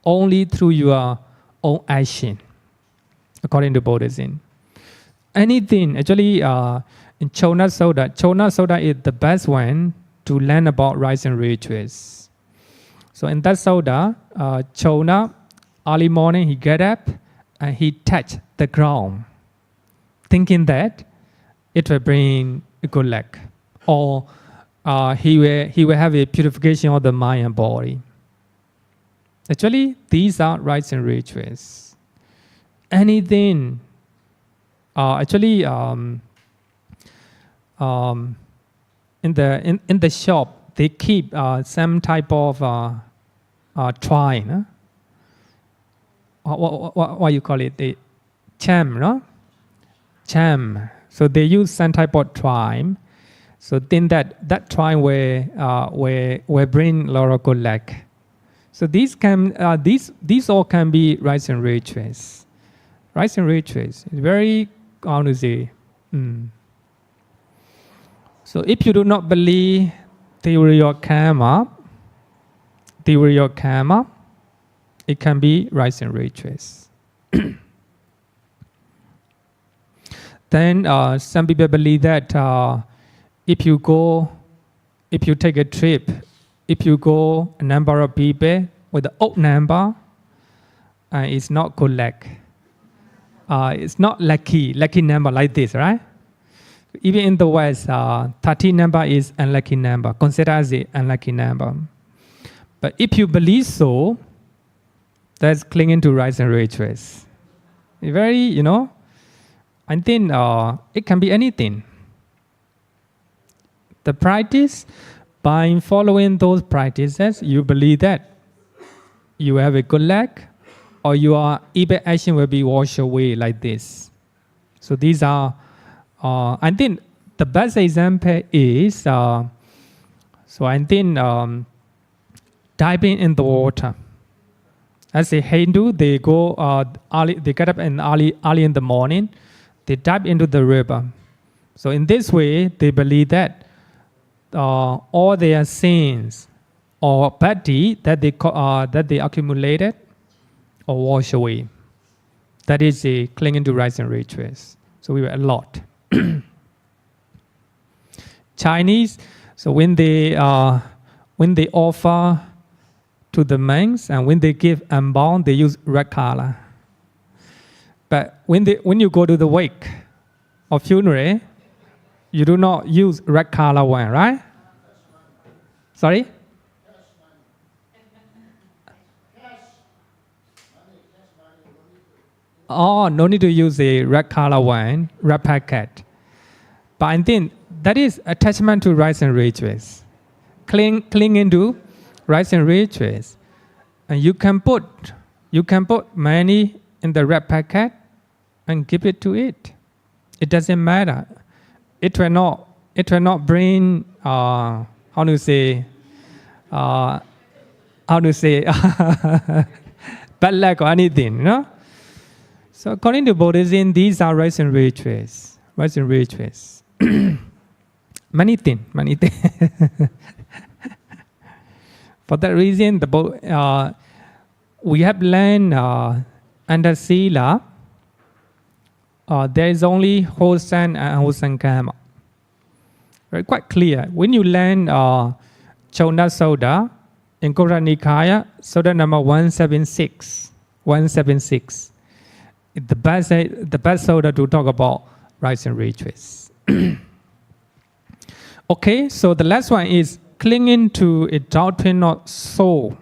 Only through your own action, according to Buddhism. Anything, actually, in Chona soda is the best one to learn about rice and right choice. So in that soda, Chona, early morning he get up and he touch the ground, thinking that it will bring good luck, or he will have a purification of the mind and body. Actually, these are rights and rituals. Anything, in the shop they keep some type of twine. What you call it? The charm, no? Charm. So they use some type of twine. So then that twine will bring a lot of good luck. So these all can be rights and rituals. Rights and rituals. It's very, how to say. So if you do not believe theory of karma, it can be rights and rituals. Then some people believe that if you take a trip, if you go a number of people with an odd number, it's not good luck. It's not lucky number like this, right? Even in the West, 13 number is unlucky number, considered as an unlucky number. But if you believe so, that's clinging to rights and rituals. Very, I think it can be anything. The practice, by following those practices, you believe that you have a good luck, or your evil action will be washed away like this. So these are, I think the best example is, so I think diving in the water. As a Hindu, they go they get up early in the morning, they dive into the river. So in this way, they believe that all their sins or bad deed that they accumulated or wash away. That is a clinging to rights and rituals. So we were a lot. Chinese, So when they offer to the monks and when they give unbound, they use red color. But when you go to the wake or funeral, you do not use red color wine, right? Sorry? Oh, no need to use a red color wine, red packet. But I think that is attachment to rice and rituals. Clinging to rice and rituals. And you can put money in the red packet and give it to it. It doesn't matter. It will not bring how to say bad luck or anything, you know. So according to Buddhism, these are rites and rituals. Rites and rituals. many things. For that reason, we have learned under Sila, there is only wholesome and wholesome karma. Right, quite clear. When you learn Chona Soda in Kora Nikaya, Soda number 176, the best soda to talk about rites and rituals. Okay, so the last one is clinging to a doctrinal soul.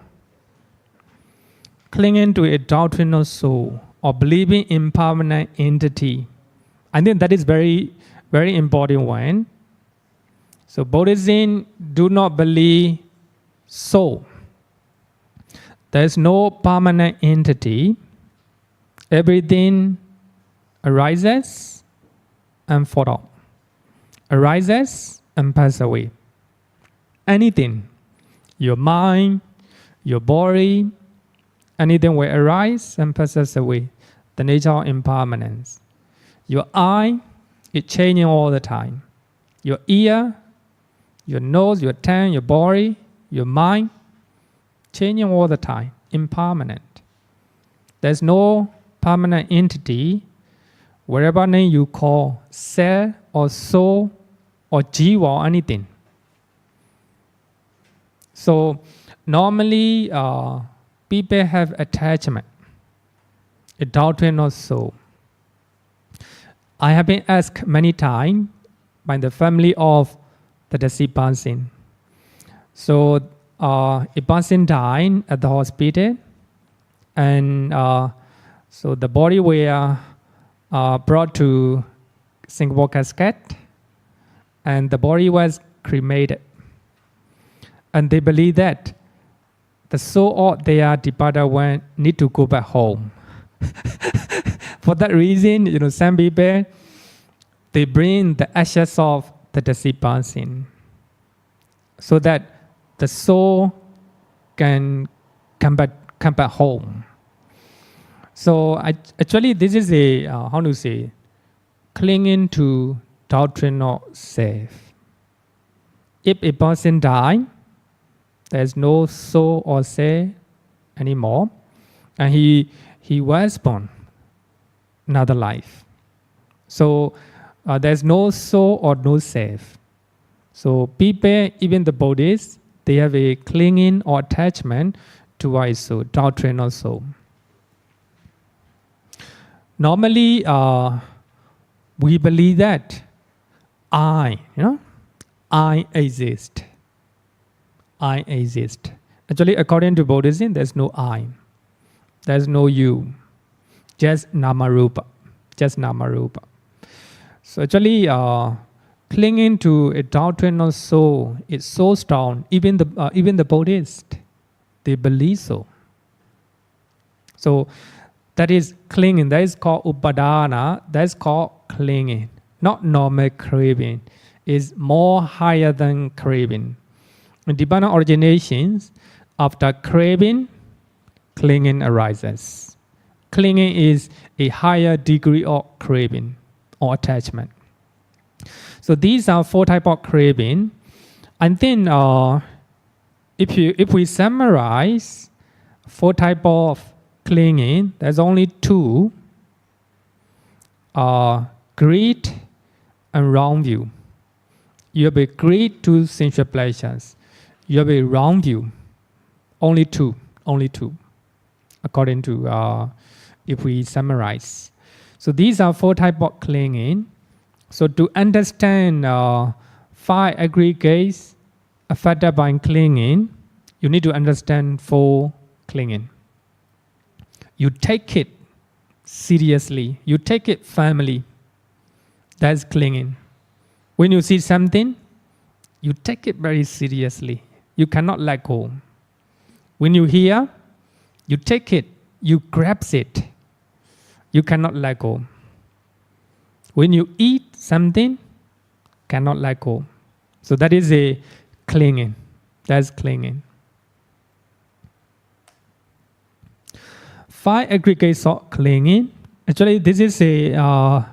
Clinging to a doctrinal soul or believing in permanent entity. I think that is very, very important one. So Buddhism do not believe soul. There is no permanent entity. Everything arises and falls off. Arises and passes away. Anything, your mind, your body, anything will arise and passes away. The nature of impermanence. Your eye is changing all the time. Your ear, your nose, your tongue, your body, your mind, changing all the time. Impermanent. There's no permanent entity, whatever name you call self or soul or jiva or anything. So normally people have attachment, a doctrinal soul. I have been asked many times by the family of the deceased person. So a person died at the hospital, and so the body were brought to Singapore casket, and the body was cremated. And they believe that the soul of their departed one need to go back home. For that reason, some people, they bring the ashes of the deceased person so that the soul can come back home. So actually, this is a clinging to doctrinal self. If a person dies, there's no soul or self anymore, and he was born another life. So there's no soul or no self. So people, even the Buddhists, they have a clinging or attachment to a soul, doctrinal soul. Normally, we believe that I exist. I exist. Actually, according to Buddhism, there's no I. There's no you. Just Namarupa. Just Namarupa. So actually, clinging to a doctrinal soul is so strong. Even the Buddhists, they believe so. So that is clinging. That is called upadana. That is called clinging. Not normal craving. It's more higher than craving. In Nibbana originations, after craving, clinging arises. Clinging is a higher degree of craving or attachment. So these are 4 types of craving. And then if we summarize 4 types of clinging, there's only 2. Greed and wrong view. you have a greed to sensual pleasures. You have a wrong view. Only two, according to, if we summarize. So these are 4 types of clinging. So to understand 5 aggregates affected by clinging, you need to understand 4 clinging. You take it seriously. You take it firmly. That's clinging. When you see something, you take it very seriously. You cannot let go. When you hear, you take it, you grab it. You cannot let go. When you eat something, cannot let go. So that is a clinging. That's clinging. 5 aggregates of clinging. Actually, this is a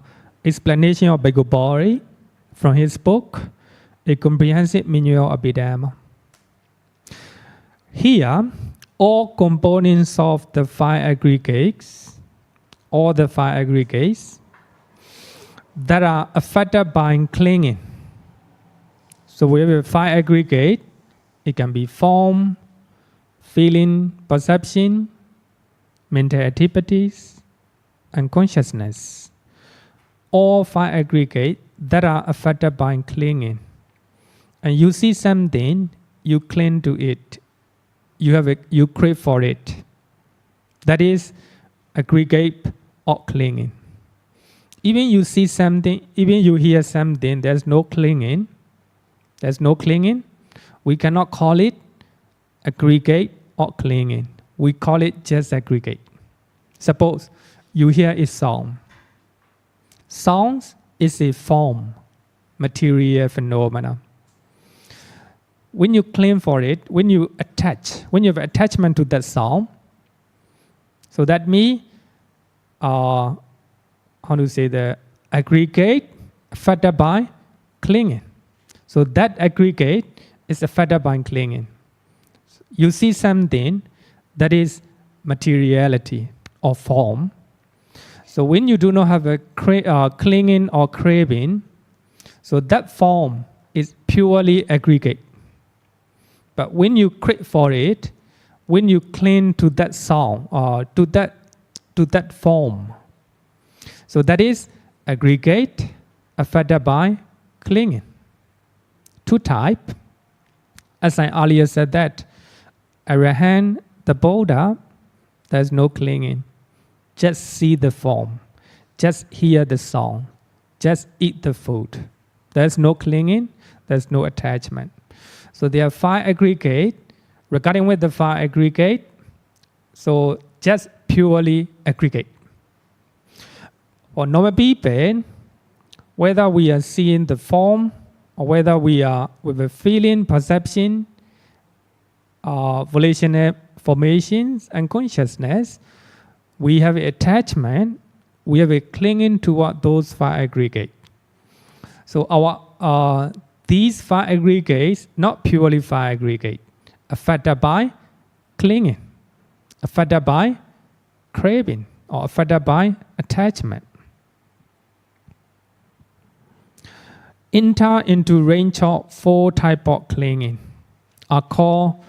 explanation of Bhante from his book, A Comprehensive Manual of Abhidharma. Here, all components of the 5 aggregates, all the 5 aggregates that are affected by clinging. So we have a 5 aggregate. It can be form, feeling, perception, mental activities, and consciousness. All 5 aggregates that are affected by clinging. And you see something, you cling to it. You crave for it. That is aggregate of clinging. Even you see something, even you hear something, there's no clinging. There's no clinging. We cannot call it aggregate or clinging. We call it just aggregate. Suppose you hear a song. Songs is a form, material phenomena. When you cling for it, when you have attachment to that song, so that means, the aggregate affected by clinging. So that aggregate is affected by clinging. You see something that is materiality or form. So when you do not have a clinging or craving, so that form is purely aggregate. But when you crave for it, when you cling to that song or to that form, so that is aggregate affected by clinging. 2 types. As I earlier said that, Arahant, the Buddha, there's no clinging. Just see the form. Just hear the song. Just eat the food. There's no clinging. There's no attachment. So there are 5 aggregates. Regarding with the 5 aggregates, so just purely aggregate. For normal people, whether we are seeing the form or whether we are with a feeling, perception, volitional formations and consciousness, we have attachment, we have a clinging toward those 5 aggregates. So these 5 aggregates, not purely 5 aggregates, affected by clinging, affected by craving, or affected by attachment. Enter into range of 4 types of clinging are called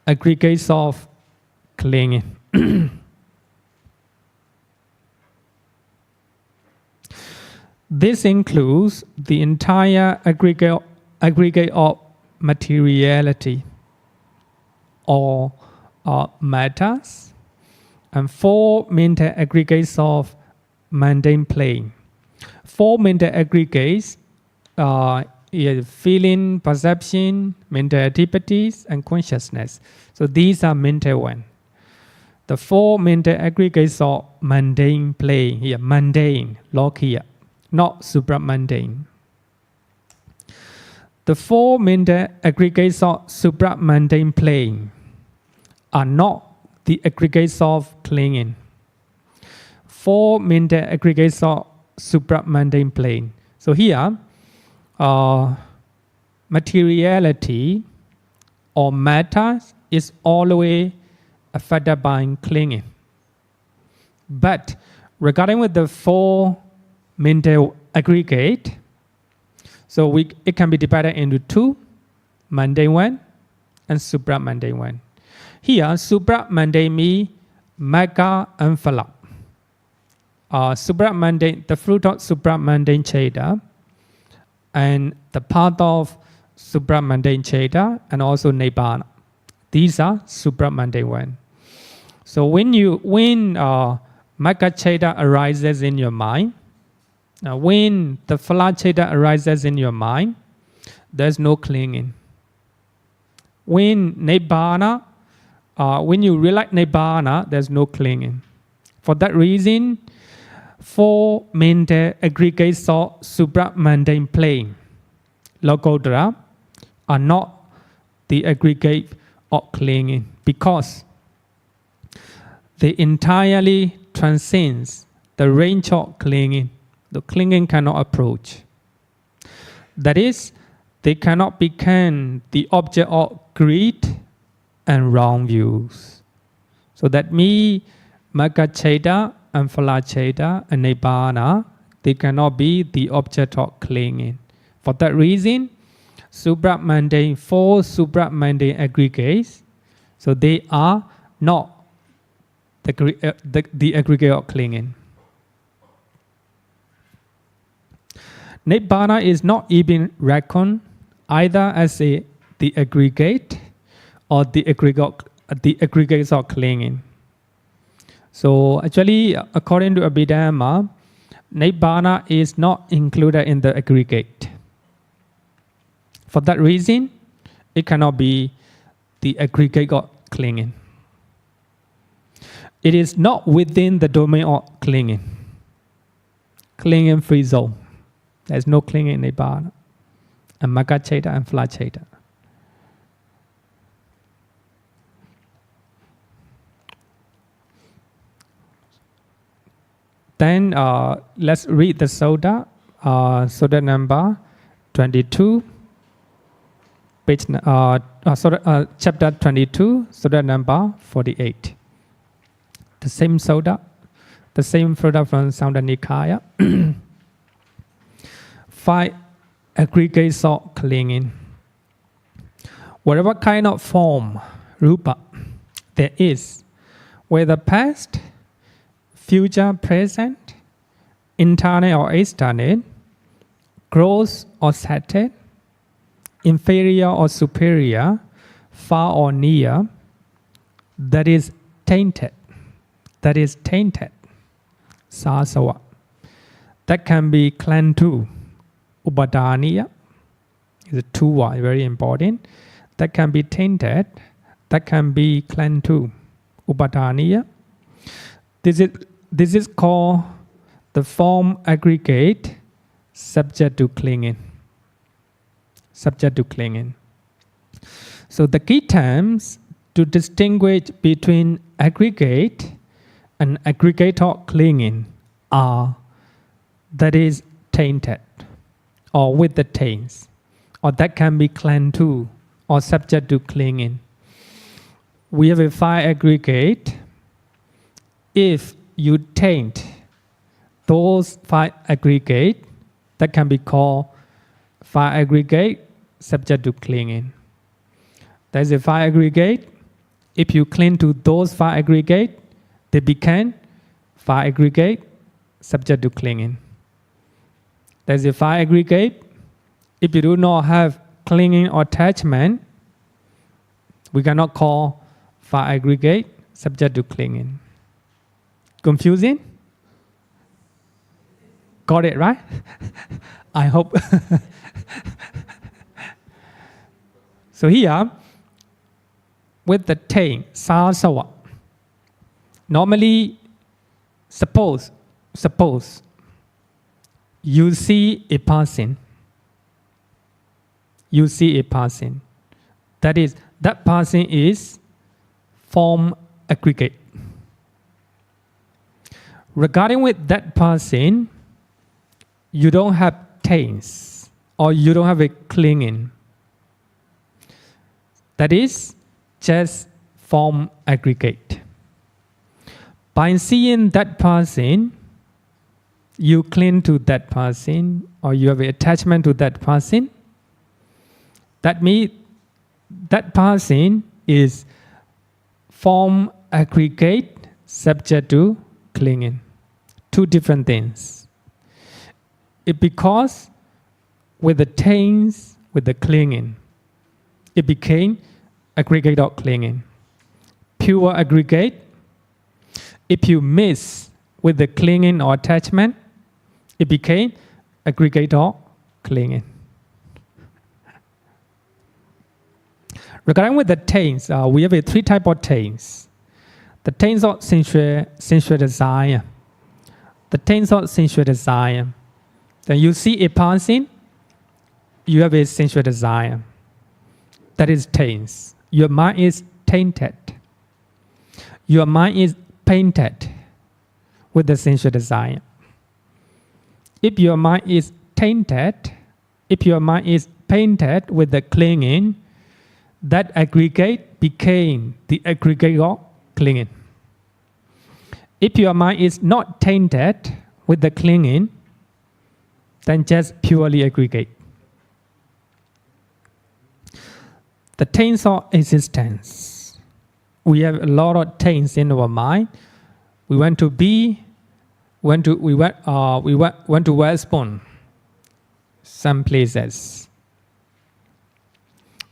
aggregates of clinging. This includes the entire aggregate of materiality or matters, and 4 mental aggregates of mundane plane. 4 mental aggregates feeling, perception, mental activities, and consciousness. So these are mental ones. The 4 mental aggregates of mundane plane here, mundane, lock here, not supramundane. The 4 mental aggregates of supramundane plane are not the aggregates of clinging. 4 mental aggregates of supramundane plane. So here, materiality or matter is always affected by clinging. But regarding with the 4 mental aggregate, So it can be divided into two, mundane one and supramundane one. Here, supramundane means Magga and Phala. Supramundane, the fruit of supramundane Cheda, and the path of supramundane Cheda, and also Nibbana. These are supramundane one. So when Magga Cheda arises in your mind, when the Phala Cheda arises in your mind, there's no clinging. When Nibbana, when you realize Nibbana, there's no clinging. For that reason, four mental aggregates of supramundane plane, Lokottara, are not the aggregate of clinging because they entirely transcends the range of clinging. The clinging cannot approach. That is, they cannot become the object of greed and wrong views. So that means Magga Cheda and Phala Cheda and Nibbana, they cannot be the object of clinging. For that reason, four supramundane aggregates, so they are not the aggregate of clinging. Nibbana is not even reckoned either as the aggregate or the aggregates of clinging. So actually, according to Abhidhamma, Nibbana is not included in the aggregate. For that reason, it cannot be the aggregate of clinging. It is not within the domain of clinging. Clinging free zone. There's no clinging in Nibbana. And Magga Cheda and Phala Cheda. Then let's read the Sutta, Sutta number 22, chapter 22, Sutta number 48. The same Sutta, the same Sutta from Samdha Nikaya. 5 aggregates of clinging. Whatever kind of form, rupa, there is, whether past, future, present, internal or external, gross or subtle, inferior or superior, far or near, that is tainted, sāsava, that can be clung to, upadaniya, is a two word, very important, that can be tainted, that can be clung to, upadaniya. This is called the form aggregate subject to clinging. Subject to clinging. So the key terms to distinguish between aggregate and aggregator clinging are, that is tainted or with the taints, or that can be clung to or subject to clinging. We have a 5 aggregate. If you taint those 5 aggregate, that can be called 5 aggregate subject to clinging. There's a 5 aggregate. If you cling to those 5 aggregate, they become 5 aggregate subject to clinging. There's a 5 aggregate. If you do not have clinging or attachment, we cannot call 5 aggregate subject to clinging. Confusing? Got it, right? I hope. So here, with the taint, sāsava, normally, suppose you see a person. You see a person. That is, that person is form aggregate. Regarding with that person, you don't have taints or you don't have a clinging. That is just form aggregate. By seeing that person, you cling to that person or you have an attachment to that person, that means that person is form aggregate subject to clinging. Two different things. It because with the taints, with the clinging, it became aggregate or clinging. Pure aggregate, if you miss with the clinging or attachment, it became aggregate or clinging. Regarding with the taints, we have three types of taints. The taints of sensual desire. The taints of sensual desire. Then you see a person, you have a sensual desire. That is taints. Your mind is tainted. Your mind is painted with the sensual desire. If your mind is tainted, if your mind is painted with the clinging, that aggregate became the aggregate of clinging. If your mind is not tainted with the clinging, then just purely aggregate. The taints of existence. We have a lot of taints in our mind. We want to be, we went to Westbourne, some places.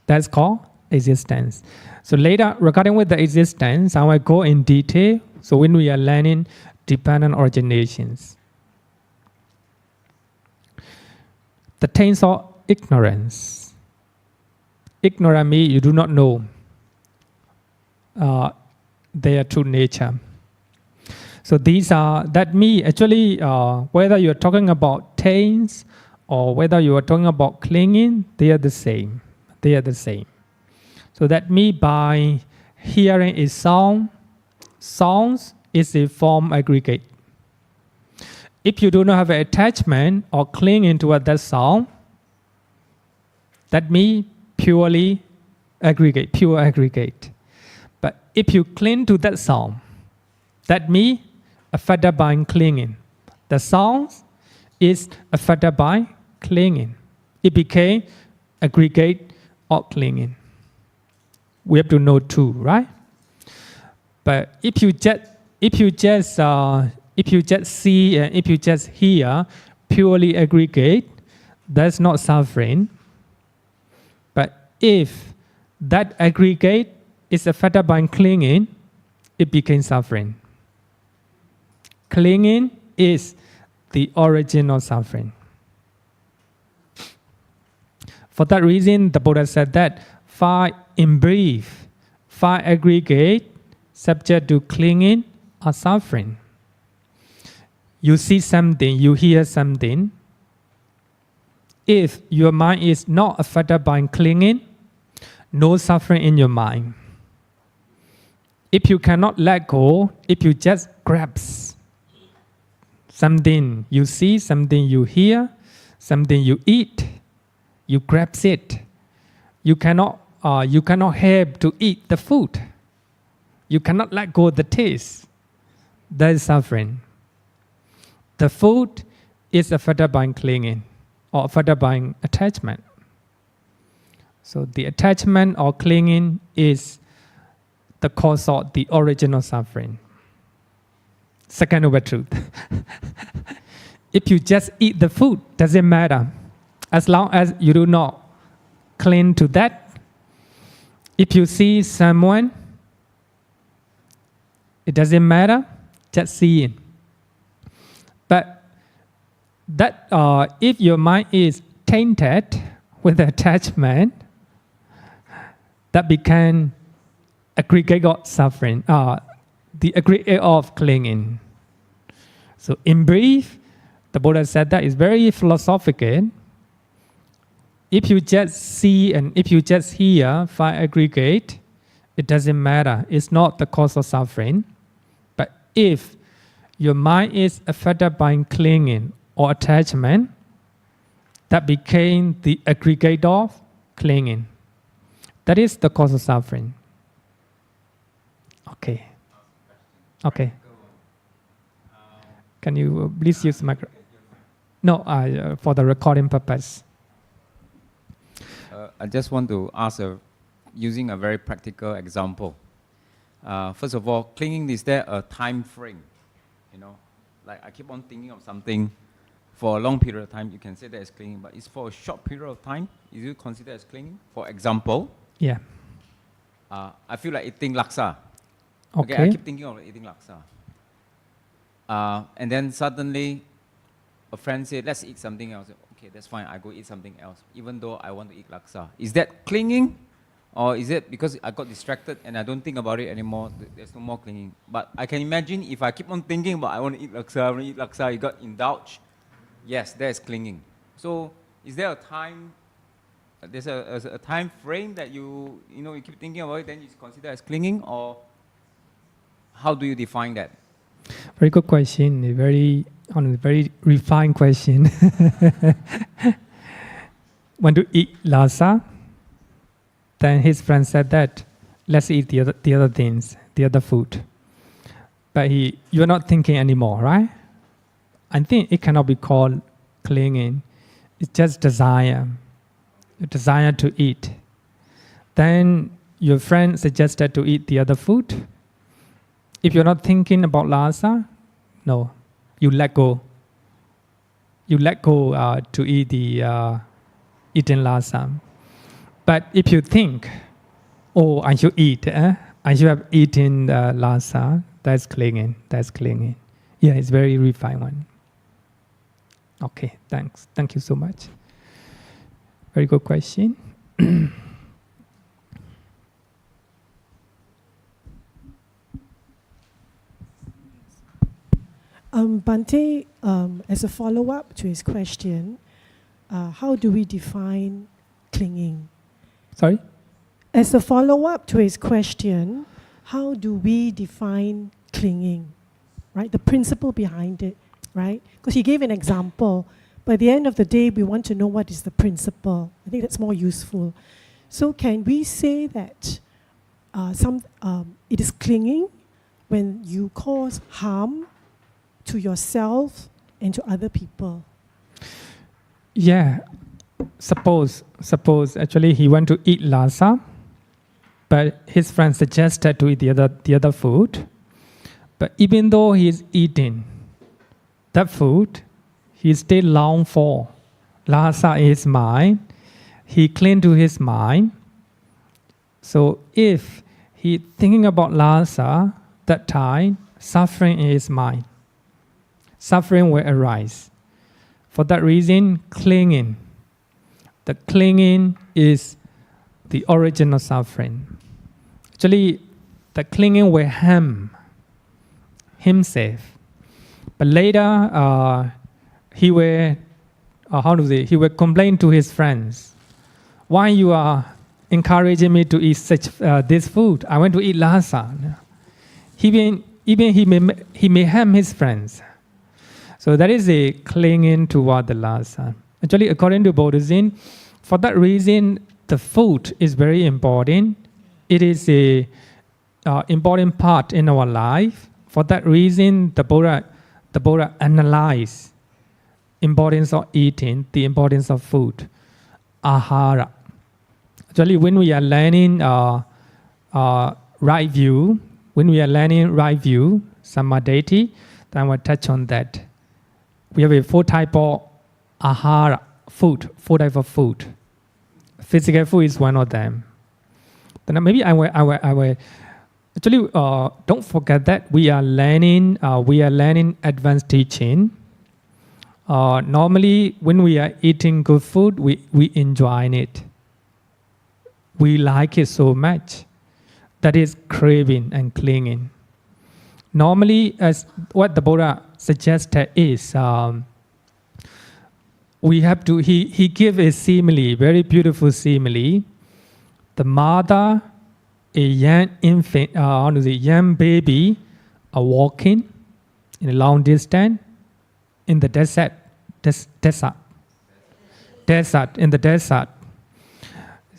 That's called existence. So later, regarding with the existence, I will go in detail. So when we are learning dependent originations. The taints of ignorance. Ignorant means you do not know their true nature. So these are, that means actually whether you're talking about taints or whether you are talking about clinging, they are the same. They are the same. So that means by hearing a sound, sounds is a form aggregate. If you do not have an attachment or clinging to that sound, that means purely aggregate, pure aggregate. But if you cling to that sound, that means affected by clinging. The sound is affected by clinging. It became aggregate or clinging. We have to know two, right? But if you just see and if you just hear purely aggregate, that's not suffering. But if that aggregate is affected by clinging, it becomes suffering. Clinging is the origin of suffering. For that reason, the Buddha said that five, in brief, five aggregate subject to clinging are suffering. You see something, you hear something. If your mind is not affected by clinging, no suffering in your mind. If you cannot let go, if you just grasp something you see, something you hear, something you eat, you grasp it. You cannot help to eat the food. You cannot let go of the taste. That is suffering. The food is affected by clinging or affected by attachment. So the attachment or clinging is the cause of the original suffering. Second noble truth. If you just eat the food, doesn't matter. As long as you do not cling to that. If you see someone, it doesn't matter, just see it. But that if your mind is tainted with attachment, that became aggregate of suffering, the aggregate of clinging. So in brief, the Buddha said that is very philosophical. If you just see and if you just hear five aggregate, it doesn't matter. It's not the cause of suffering. But if your mind is affected by clinging or attachment, that became the aggregate of clinging. That is the cause of suffering. Okay. Okay. Can you please use the microphone? No, for the recording purpose. I just want to ask, using a very practical example. First of all, clinging, is there a time frame? You know, like I keep on thinking of something for a long period of time, you can say that it's clinging, but it's for a short period of time, is it considered as clinging? For example, Yeah. I feel like eating laksa. Okay. I keep thinking of eating laksa. And then suddenly, a friend said, let's eat something else. Okay, that's fine, I go eat something else, even though I want to eat laksa. Is that clinging? Or is it because I got distracted and I don't think about it anymore, there's no more clinging? But I can imagine if I keep on thinking about I want to eat laksa, you got indulged, yes, there's clinging. So is there a time, there's a time frame that you keep thinking about it, then it's considered as clinging, or how do you define that? Very good question. A very refined question. Want to eat laksa? Then his friend said that, let's eat the other things, the other food. But you're not thinking anymore, right? I think it cannot be called clinging. It's just desire, a desire to eat. Then your friend suggested to eat the other food. If you're not thinking about laksa, no, you let go. You let go to eat the eating laksa. But if you think, oh, I should eat, I should have eaten laksa, that's clinging, that's clinging. Yeah, it's very refined one. Okay, thanks. Thank you so much. Very good question. Bhante, as a follow-up to his question, how do we define clinging? Sorry? As a follow-up to his question, how do we define clinging, right? The principle behind it, right? Because he gave an example. By the end of the day, we want to know what is the principle. I think that's more useful. So can we say that it is clinging when you cause harm to yourself and to other people? Yeah. Suppose actually he went to eat laksa, but his friend suggested to eat the other food. But even though he is eating that food, he still long for laksa in his mind. He cling to his mind. So if he thinking about laksa that time, suffering in his mind, suffering will arise. For that reason, clinging. The clinging is the origin of suffering. Actually, the clinging will harm himself. But later, he will complain to his friends. Why you are encouraging me to eat this food? I want to eat laksa. Even he may harm his friends. So that is a clinging toward the laksa. Actually, according to Buddhism, for that reason, the food is very important. It is a important part in our life. For that reason, the Buddha analyzed importance of eating, the importance of food, ahara. Actually, when we are learning right view, samadhi, then we'll touch on that. We have 4 type of ahara, food, 4 type of food. Physical food is one of them. Then maybe I will actually don't forget that we are learning advanced teaching. Normally, when we are eating good food, we enjoy it. We like it so much. That is craving and clinging. Normally, as what the Buddha suggested is, we have to. He gave a simile, very beautiful simile. The mother, a young infant, young baby, are walking in a long distance in the desert. In the desert.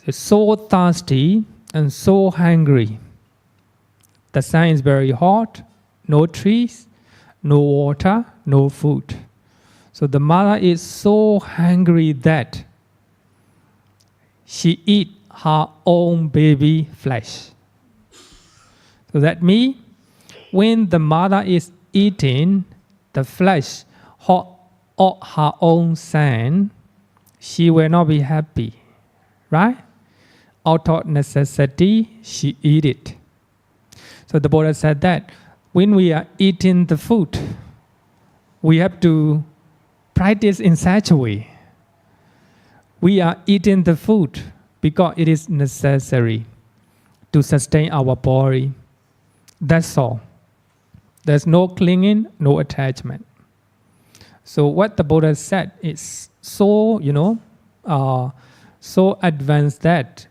It's so thirsty and so hungry. The sun is very hot, no trees, no water, no food. So the mother is so hungry that she eat her own baby flesh. So that means when the mother is eating the flesh of her own son, she will not be happy, right? Out of necessity, she eat it. So the Buddha said that when we are eating the food, we have to practice in such a way. We are eating the food because it is necessary to sustain our body. That's all. There's no clinging, no attachment. So what the Buddha said is so, so advanced that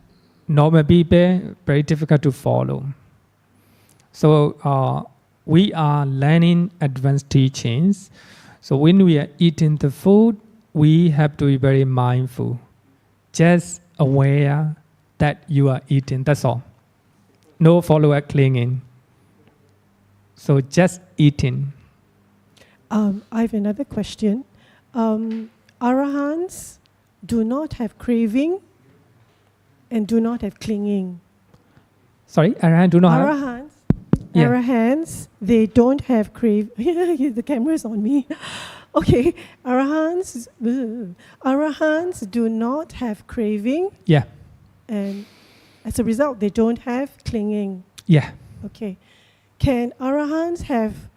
normal people very difficult to follow. So we are learning advanced teachings. So when we are eating the food, we have to be very mindful, just aware that you are eating. That's all. No follower clinging. So just eating. I have another question. Arahants do not have craving and do not have clinging. Sorry, Arahant do not have? Arahants, Yeah. Arahants, they don't have crave. The camera is on me. Okay, Arahants do not have craving, Yeah, and as a result, they don't have clinging. yeah. Okay, can Arahants have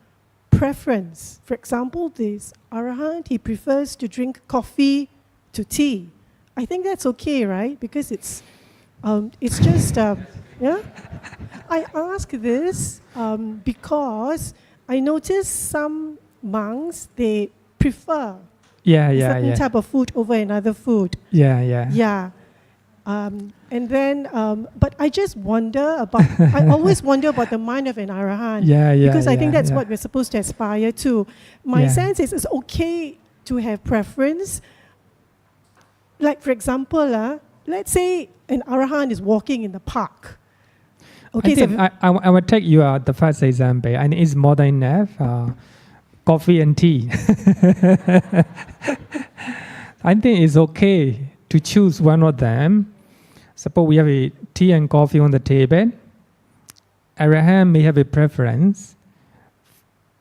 preference? For example, this Arahant, he prefers to drink coffee to tea. I think that's okay, right? Because it's just, yeah? I ask this because I notice some monks, they prefer Yeah, a yeah, certain yeah. type of food over another food. Yeah, yeah. Yeah. And then, but I just wonder about, I always wonder about the mind of an Arahant. Yeah, yeah. Because I think that's yeah. what we're supposed to aspire to. My Yeah. sense is it's okay to have preference. Like, for example, let's say an Arahant is walking in the park. Okay, I think I will take you the first example, and it's more than enough. Coffee and tea. I think it's okay to choose one of them. Suppose we have a tea and coffee on the table. Arahant may have a preference.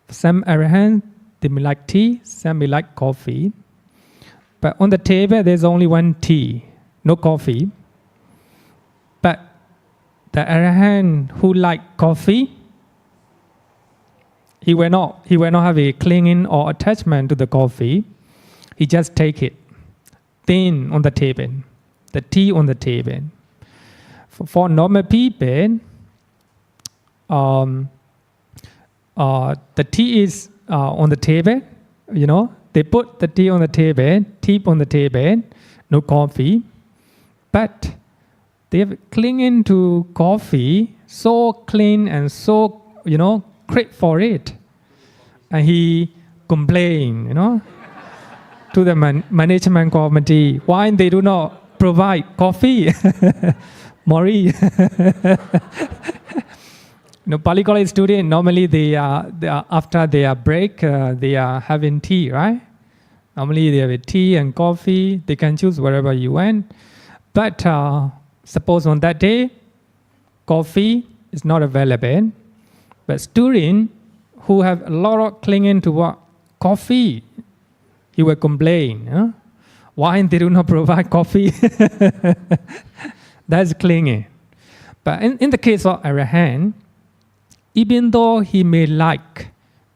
Some Arahant, they may like tea, some may like coffee. But on the table, there's only one tea, no coffee. But the Arahant who like coffee, he will not have a clinging or attachment to the coffee. He just take it. Then on the table, the tea on the table. For normal people, the tea is on the table. They put the tea on the table, tea on the table, no coffee. But they have clinging to coffee, so clean and so, crave for it. And he complained, to the management committee, why they do not provide coffee. Mori. Pali College students, normally they are after their break, they are having tea, right? Normally they have tea and coffee. They can choose wherever you want. But suppose on that day, coffee is not available. But students who have a lot of clinging to coffee, he will complain. Why they do not provide coffee? That's clinging. But in the case of Arahant, even though he may like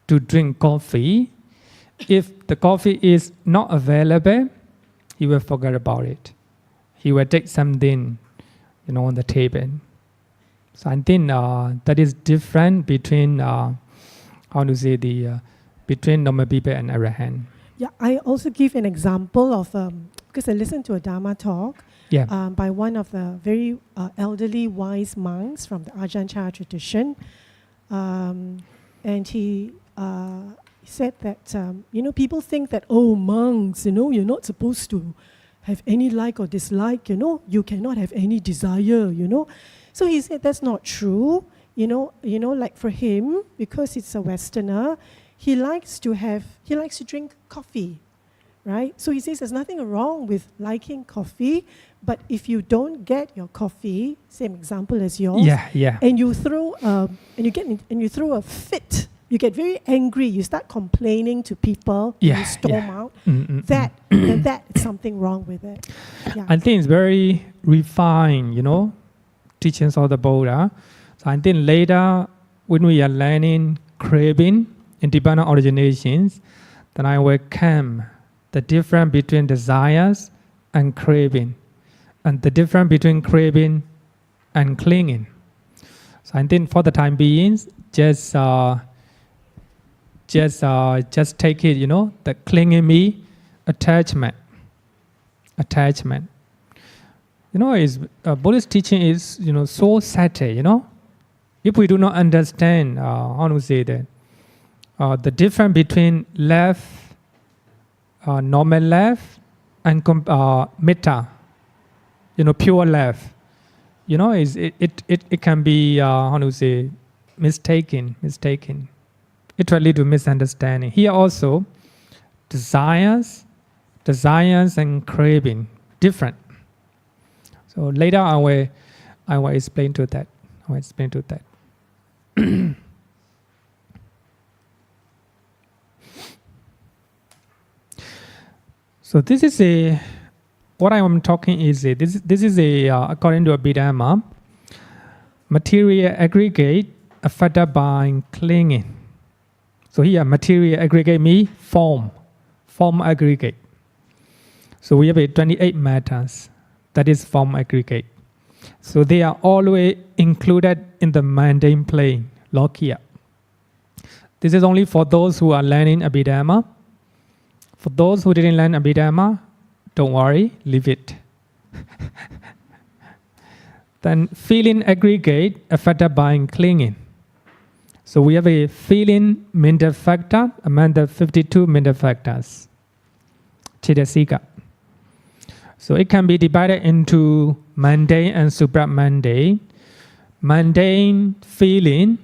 to drink coffee, if the coffee is not available, he will forget about it. He will take something, on the table. So I think that is different between, between normal people and Arahant. Yeah, I also give an example of, because I listened to a Dharma talk by one of the very elderly wise monks from the Ajahn Chah tradition. And he said that, people think that, monks, you're not supposed to have any like or dislike, you cannot have any desire, So he said that's not true. Like for him, because he's a Westerner, he likes to drink coffee. right? So he says there's nothing wrong with liking coffee, but if you don't get your coffee, same example as yours, Yeah. and you throw you throw a fit, you get very angry, you start complaining to people, Yeah, you storm yeah. out, That then that is something wrong with it. Yeah. I think it's very refined, teachings of the Buddha. So I think later when we are learning craving, independent originations, then I will come the difference between desires and craving, and the difference between craving and clinging. So I think for the time being, just take it, the clinging me, attachment. Is Buddhist teaching is so subtle. If we do not understand how to say that, the difference between love, normal love, and metta, pure love, is it can be how to say mistaken. It will lead to misunderstanding. Here also, desires and craving different. So later I will explain to that. So this is what I am talking is this is according to Abhidhamma, material aggregate affected by clinging. So here material aggregate means form aggregate. So we have 28 matters, that is form aggregate. So they are always included in the mundane plane, Lokiya. This is only for those who are learning Abhidhamma. For those who didn't learn Abhidhamma, don't worry, leave it. Then feeling aggregate affected by clinging. So we have a feeling mental factor among the 52 mental factors, Chaitasika. So it can be divided into mundane and supramundane. Mundane feeling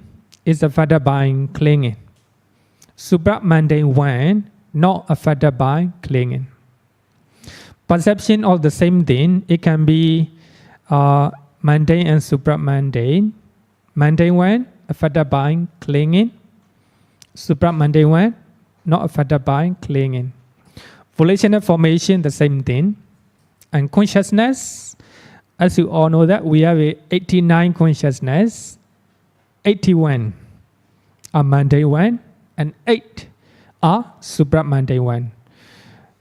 is affected by clinging. Supramundane one not affected by clinging. Perception of the same thing, it can be mundane and supramundane. Mundane one affected by clinging. Supramundane one not affected by clinging. Volitional formation, the same thing. And consciousness, as you all know that we have 89 consciousness, 81 are mundane one, and 8 are supramundane one.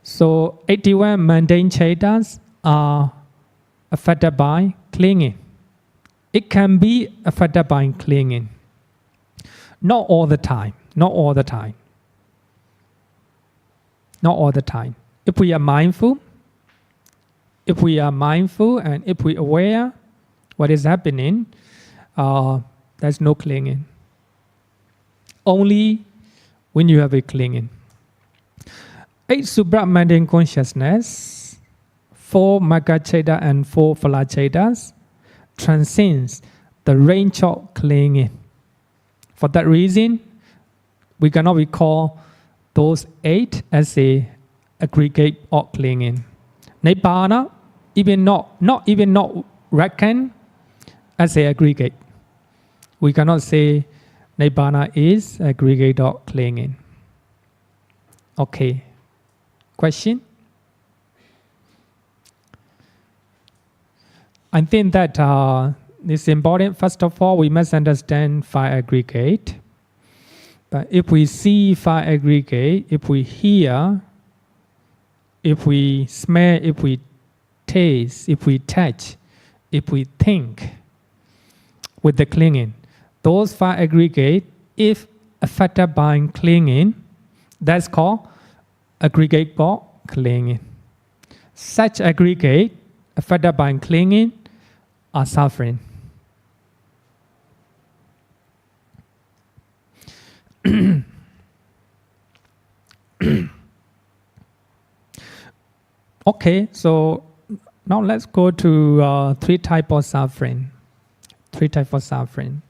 So 81 mundane chaitas are affected by clinging. It can be affected by clinging. Not all the time. If we are mindful, and if we are aware what is happening, there's no clinging. Only when you have a clinging. 8 supramundane consciousness, 4 magga and 4 phala transcends the range of clinging. For that reason, we cannot recall those 8 as a aggregate of clinging. Nibbana, not reckon as a aggregate. We cannot say Nibbana is aggregate of clinging. Okay. Question? I think that it's important. First of all, we must understand 5 aggregate. But if we see 5 aggregate, if we hear, if we smell, if we taste, if we touch, if we think with the clinging, those 5 aggregate, if affected by clinging, that's called aggregate for clinging. Such aggregate affected by clinging are suffering. Okay, so now let's go to 3 types of suffering. 3 types of suffering.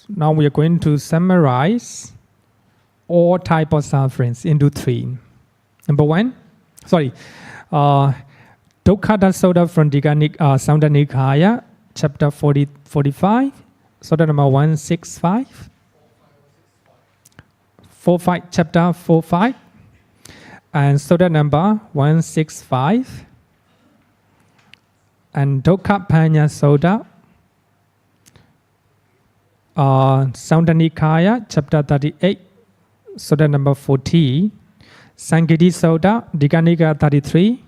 Now we are going to summarize all type of sufferings into three. Number one, Dukkha Sutta from Samyutta Nikaya, chapter 45, Sutta number 165. 45, chapter 45, and Sutta number 165, and Dukkha Sutta, Samyutta Nikaya, chapter 38, Sutta number 40, Sanghiti Sutta, Digha Nikaya 33,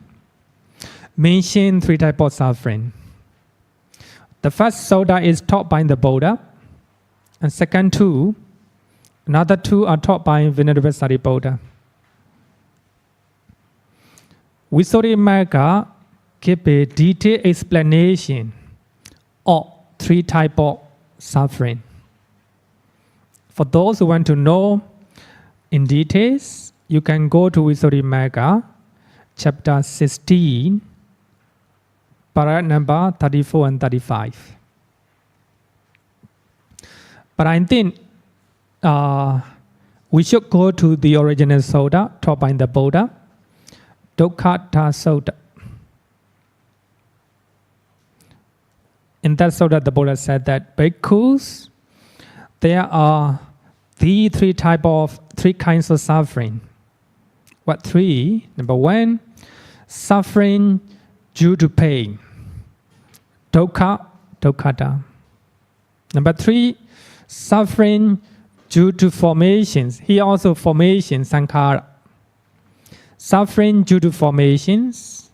mention three types of suffering. The first Sutta is taught by the Buddha, and second two, another two are taught by Venerable Sariputta. Visuddhimagga give a detailed explanation of three types of suffering. For those who want to know in details, you can go to Visuddhimagga, chapter 16, paragraph number 34 and 35. But I think we should go to the original Sutta taught by the Buddha, Dukkha Sutta. In that Sutta, the Buddha said that bhikkhus, there are three kinds of suffering. What three? Number one, suffering due to pain, dukkha. Number three, suffering due to formations. Here also formation, sankhara. Suffering due to formations.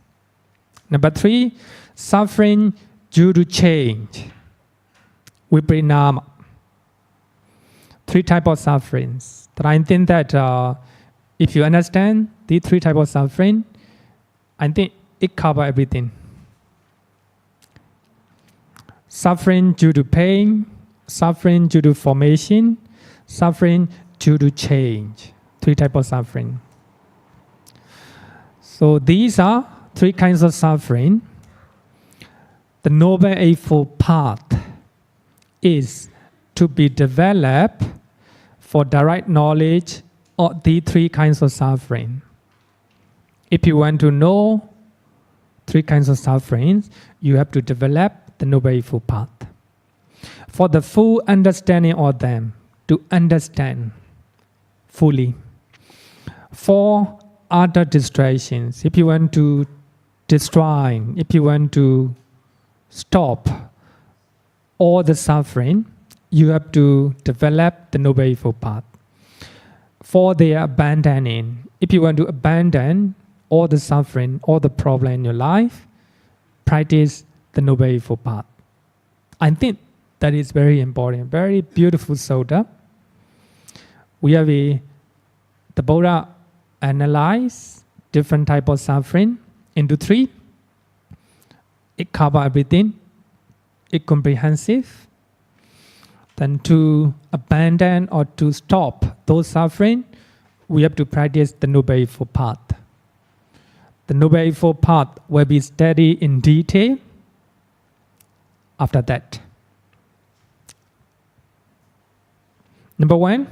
Number three, suffering due to change, viparinama. Three types of sufferings. But I think that if you understand these three types of suffering, I think it covers everything. Suffering due to pain, suffering due to formation, suffering due to change. Three types of suffering. So these are three kinds of suffering. The Noble Eightfold Path is to be developed for direct knowledge of the three kinds of suffering. If you want to know three kinds of sufferings, you have to develop the Noble Eightfold Path. For the full understanding of them, to understand fully. For other distractions, if you want to destroy, if you want to stop all the suffering, you have to develop the Noble Eightfold Path. For their abandoning, if you want to abandon all the suffering, all the problem in your life, practice the Noble Eightfold Path. I think that is very important, very beautiful sutta. The Buddha analyzed different types of suffering into three. It covers everything. It's comprehensive. Then to abandon or to stop those suffering, we have to practice the Noble Eightfold Path. The Noble Eightfold Path will be studied in detail after that. Number one,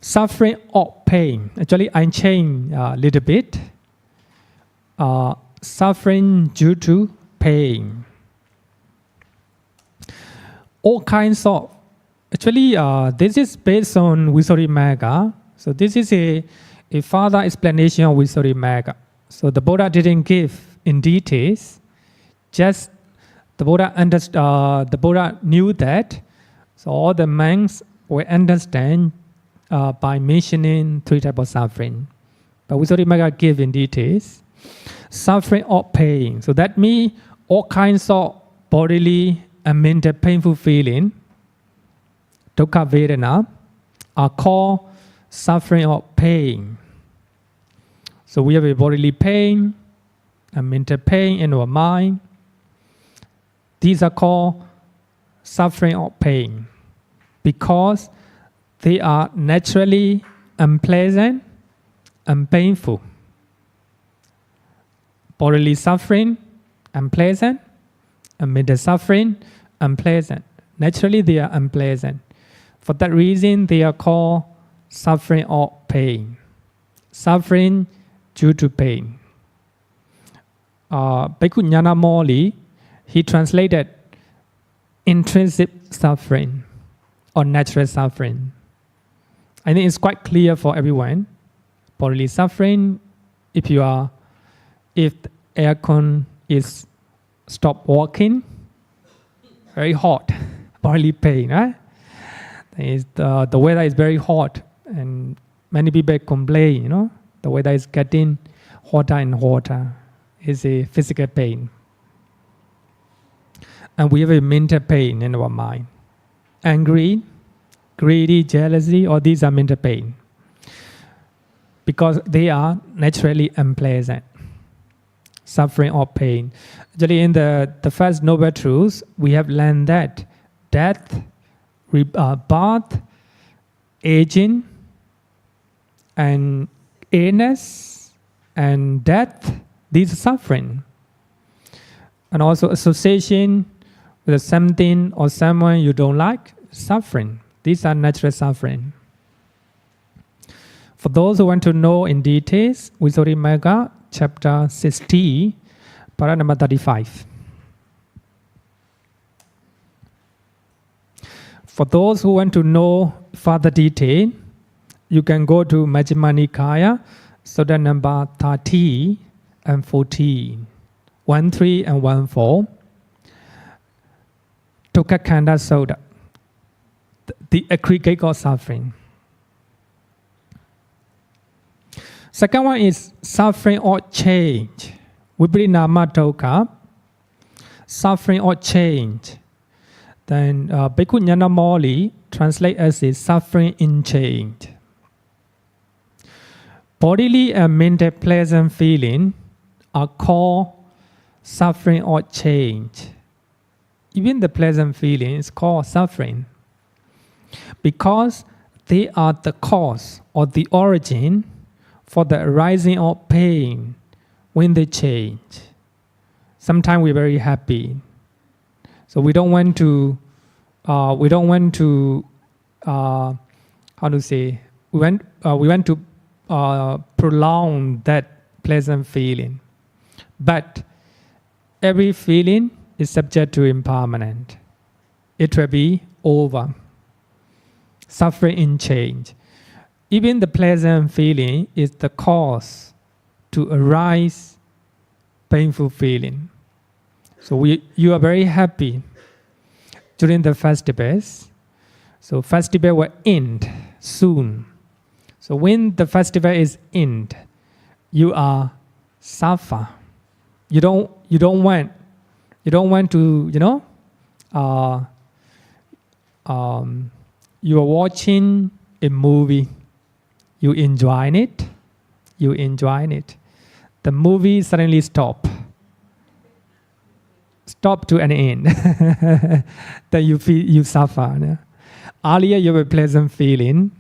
suffering or pain. Actually, I changed a little bit. Suffering due to pain. All kinds of. Actually, this is based on Visuddhimagga. So this is a further explanation of Visuddhimagga. So the Buddha didn't give in details. Just the Buddha knew that. So all the monks will understand by mentioning three types of suffering. But Visuddhimagga gave in details. Suffering or pain. So that means all kinds of bodily and mental painful feeling, dukkha vedana, are called suffering or pain. So we have a bodily pain, a mental pain in our mind. These are called suffering or pain because they are naturally unpleasant and painful. Bodily suffering, unpleasant, and mental suffering, unpleasant. Naturally, they are unpleasant. For that reason, they are called suffering or pain. Suffering due to pain. Bhikkhu Nyanamoli, he translated intrinsic suffering or natural suffering. I think it's quite clear for everyone. Bodily suffering, if the aircon is stop working, very hot, bodily pain, right? The weather is very hot, and many people complain, the weather is getting hotter and hotter. It's a physical pain. And we have a mental pain in our mind. Angry, greedy, jealousy, all these are mental pain. Because they are naturally unpleasant. Suffering or pain. Actually, in the first Noble Truths, we have learned that death, birth, aging, and illness, and death, these are suffering. And also association with something or someone you don't like, suffering. These are natural suffering. For those who want to know in details, Visuddhimagga, chapter 60, para number 35. For those who want to know further detail, you can go to Majjhima Nikaya, Sutta number 30 and 14, 13 and 14. Dukkhakkhandha Sutta, the aggregate of suffering. Second one is suffering or change. Vibrinama dukkha, suffering or change. Then Bhikkhu Nyanamoli translate as is suffering in change. Bodily and mental pleasant feeling are called suffering or change. Even the pleasant feeling is called suffering because they are the cause or the origin for the arising of pain when they change. Sometimes we're very happy, so we don't want to. We want to prolong that pleasant feeling, but every feeling is subject to impermanent. It will be over. Suffering in change. Even the pleasant feeling is the cause to arise painful feeling. So you are very happy during the festivals. So festival will end soon. So when the festival is end, you are suffer. You don't want to, you are watching a movie. You enjoy it. The movie suddenly stop to an end. Then you suffer. Earlier you have a pleasant feeling,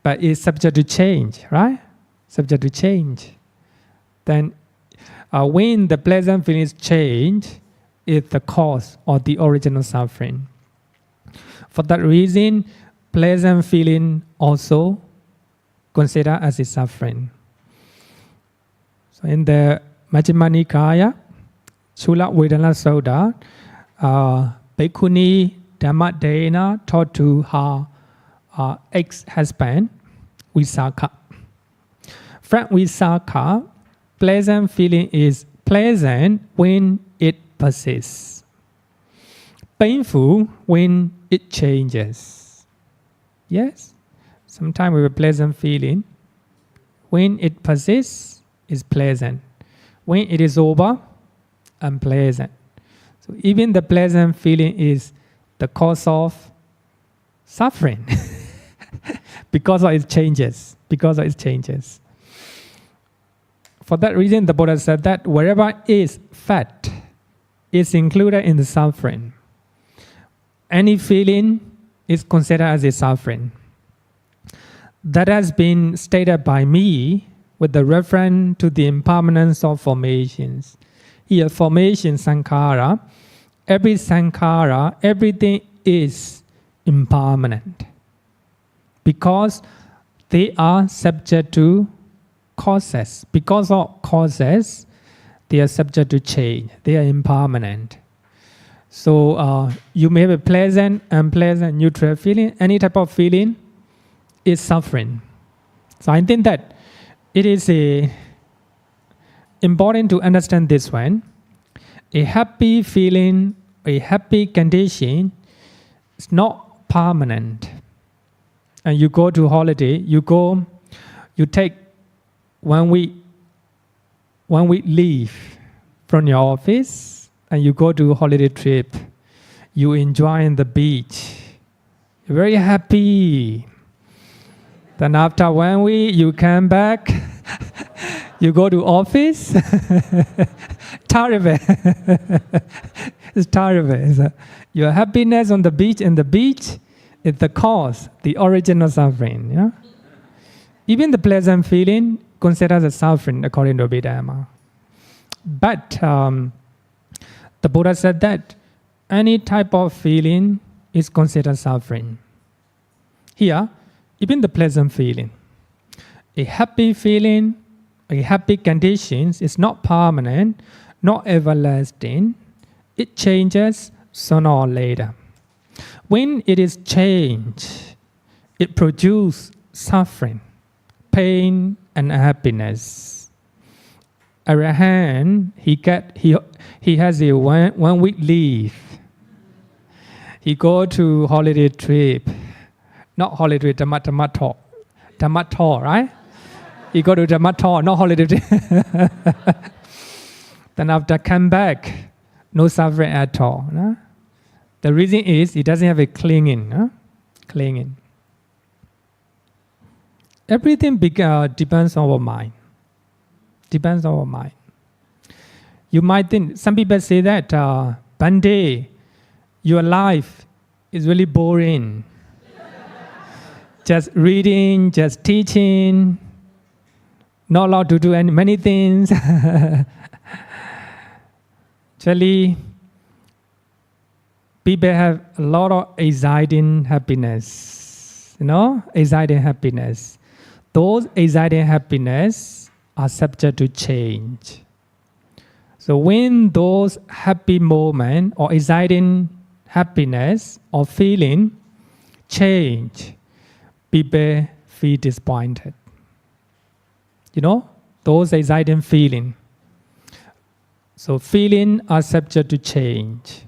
but it's subject to change, right? Subject to change. Then when the pleasant feelings change, it's the cause or the original suffering. For that reason, pleasant feeling also considered as a suffering. So in the Majjhima Nikaya, Chula Vedana Sutta, Bhikkhuni Dhammadena taught to her ex-husband, Visakha. From Visakha, pleasant feeling is pleasant when it persists. Painful when it changes. Yes? Sometimes we have a pleasant feeling. When it persists, it's pleasant. When it is over, unpleasant. So even the pleasant feeling is the cause of suffering because of its changes. For that reason, the Buddha said that wherever is fat is included in the suffering. Any feeling is considered as a suffering. That has been stated by me with the reference to the impermanence of formations. Here, formation sankhara, every sankhara, everything is impermanent. Because they are subject to causes. Because of causes, they are subject to change. They are impermanent. So you may have a pleasant, unpleasant, neutral feeling. Any type of feeling is suffering. So I think that it is important to understand this one. A happy feeling, a happy condition is not permanent. And you go to holiday, you take 1 week leave from your office, and you go to a holiday trip. You enjoy on the beach. You're very happy. Then after 1 week, you come back. You go to office. Terrible. It's terrible. So your happiness on the beach and the beach is the cause, the origin of suffering. Yeah? Even the pleasant feeling considered as suffering according to Abhidhamma. But the Buddha said that any type of feeling is considered suffering. Here, even the pleasant feeling. A happy feeling, a happy condition is not permanent, not everlasting. It changes sooner or later. When it is changed, it produces suffering, pain, and happiness. Arahant, he has a 1 week leave. He go to holiday trip, not holiday trip, Dhammato, right? He go to Dhammato, not holiday trip. Then after come back, no suffering at all. No? The reason is he doesn't have a clinging. No? Clinging. Everything depends on our mind. Depends on our mind. You might think, some people say that, Bhante, your life is really boring. Just reading, just teaching, not allowed to do many things. Actually, people have a lot of exciting happiness. Exciting happiness. Those exciting happiness are subject to change. So when those happy moments or exciting happiness or feeling change, people feel disappointed. Those exciting feeling. So feelings are subject to change.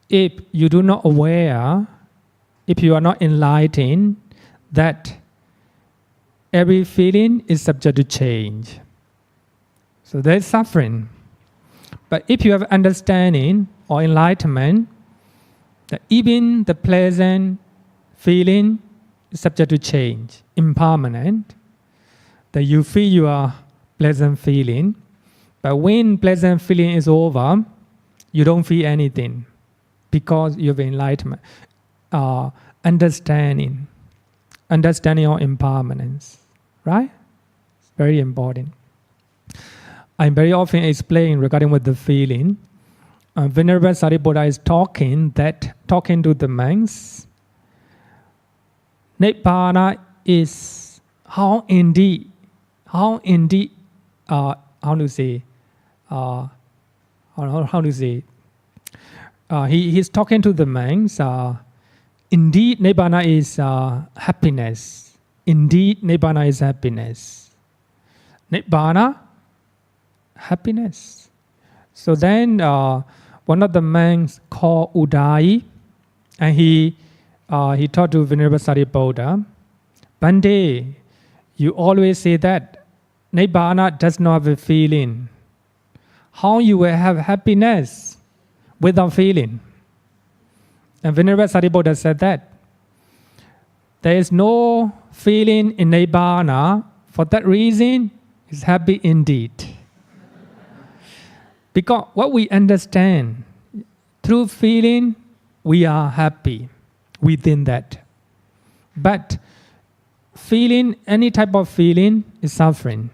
If you do not aware, if you are not enlightened, that every feeling is subject to change. So there is suffering. But if you have understanding or enlightenment, that even the pleasant feeling is subject to change, impermanent, that you feel your pleasant feeling, but when pleasant feeling is over, you don't feel anything because you have enlightenment, understanding of impermanence, right? It's very important. I very often explain regarding with the feeling. Venerable Sariputta is talking to the monks. Nibbana is how indeed, how to say, he's talking to the monks. Indeed, Nibbana is happiness. Indeed, Nibbana is happiness. Nibbana, happiness. So then one of the monks called Udai, and he taught to Venerable Sariputta, Bhante, you always say that Nibbana does not have a feeling. How you will have happiness without feeling? And Venerable Sariputta said that there is no feeling in Nibbana. For that reason, it's happy indeed. Because what we understand, through feeling, we are happy within that. But feeling, any type of feeling is suffering.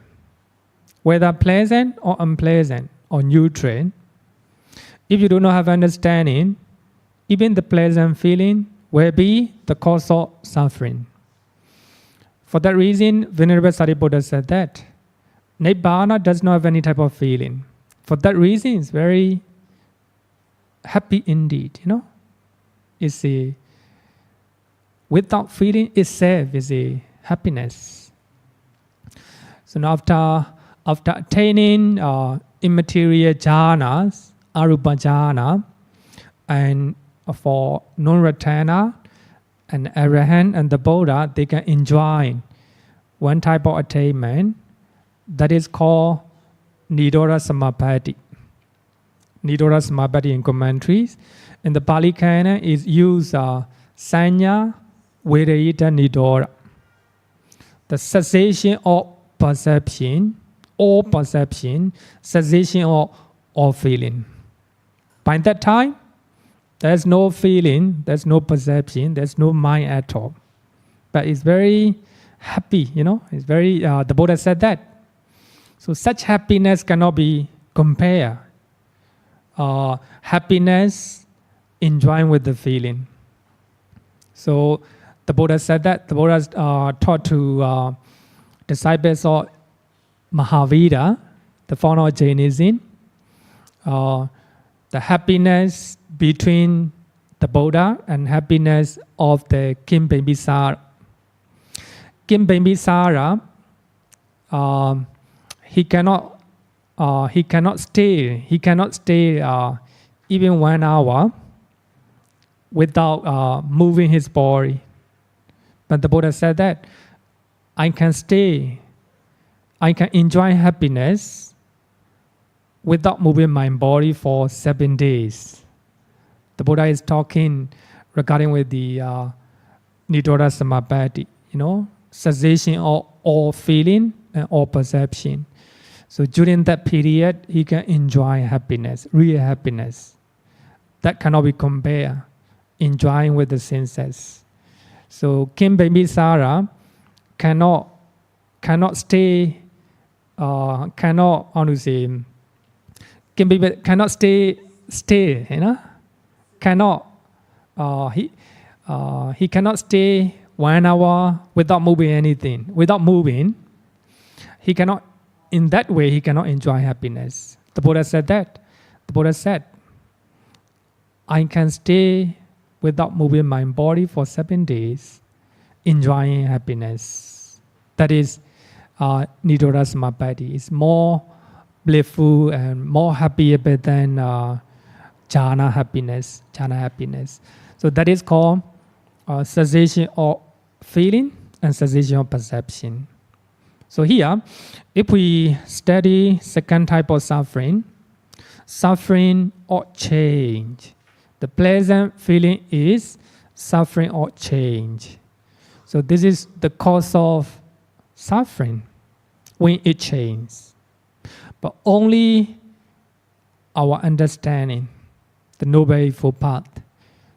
Whether pleasant or unpleasant or neutral. If you do not have understanding, even the pleasant feeling will be the cause of suffering. For that reason, Venerable Sariputta said that Nibbana does not have any type of feeling. For that reason, it's very happy indeed, It's a, without feeling itself is a happiness. So now after attaining immaterial jhanas, arupa jhana, and for non-ratana, and arahant and the Buddha, they can enjoy one type of attainment that is called Nidora Samapatti. Nidora Samapatti in commentaries. In the Pali Canon is used Sanya Vedayita Nidora. The cessation of perception, all perception, cessation of all feeling. By that time, there's no feeling, there's no perception, there's no mind at all. But it's very happy, It's very, the Buddha said that. So such happiness cannot be compared. Happiness enjoying with the feeling. So the Buddha said that. The Buddha taught to disciples of Mahavira, the founder of Jainism, the happiness between the Buddha and happiness of the King Bimbisara. King Bimbisara, he cannot stay even 1 hour without moving his body. But the Buddha said that I can enjoy happiness without moving my body for 7 days. The Buddha is talking regarding with the Nidora Samapatti, cessation of all feeling and all perception. So during that period, he can enjoy happiness, real happiness. That cannot be compared, enjoying with the senses. So King Bimbisara cannot stay, King Bimbisara cannot stay, he cannot stay 1 hour without moving anything, without moving. He cannot, in that way, he cannot enjoy happiness. The Buddha said that. The Buddha said, I can stay without moving my body for 7 days, enjoying happiness. That is Nidora Samapatti. It's more blissful and more happier than jhana happiness. So that is called cessation of feeling and cessation of perception. So here, if we study second type of suffering or change. The pleasant feeling is suffering or change. So this is the cause of suffering when it changes. But only our understanding, the Noble Eightfold Path.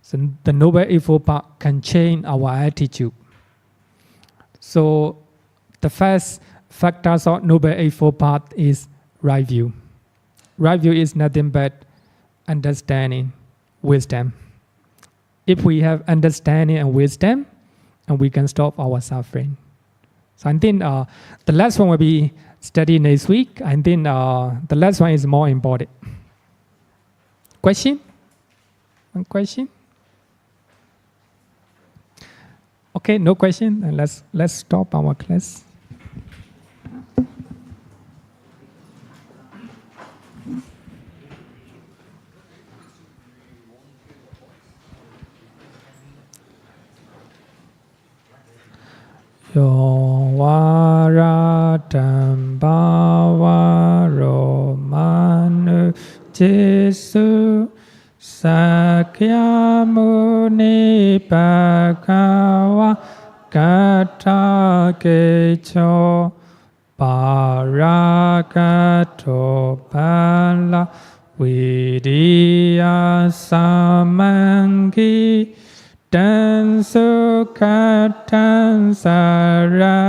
So the Noble Eightfold Path can change our attitude. So the first factors of Noble Eightfold Path is right view. Right view is nothing but understanding, wisdom. If we have understanding and wisdom, and we can stop our suffering. So I think the last one will be studied next week. I think the last one is more important. Question? One question? Okay, no question. And let's stop our class. Yo varatam bhavaro manu jesu sakyamuni bhagava gata kecho paragato bala vidya samangi Dan sukatan saranatamu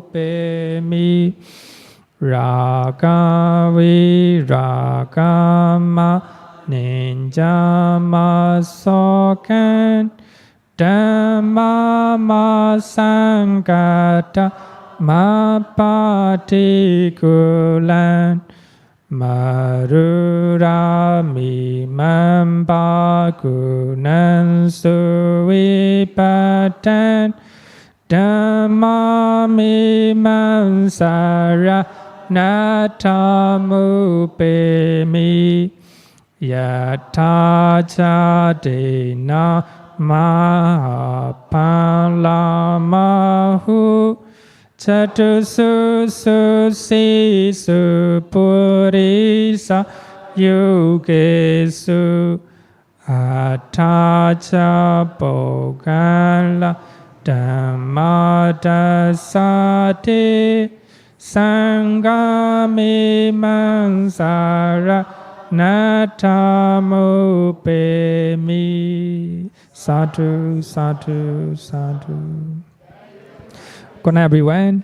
pemi ragavi ragama ninjama sokan Dhamma ma sangata ma patikulan marurami mamba gunan suwipatan Dhamma mi mansara natamupemi Yata jadena mahapalamahu Chatusu susisu purisa yugesu Atacha bogala Dhammadasate Sangame mansara natamupemi Sadhu, sadhu, sadhu. Good night, everyone.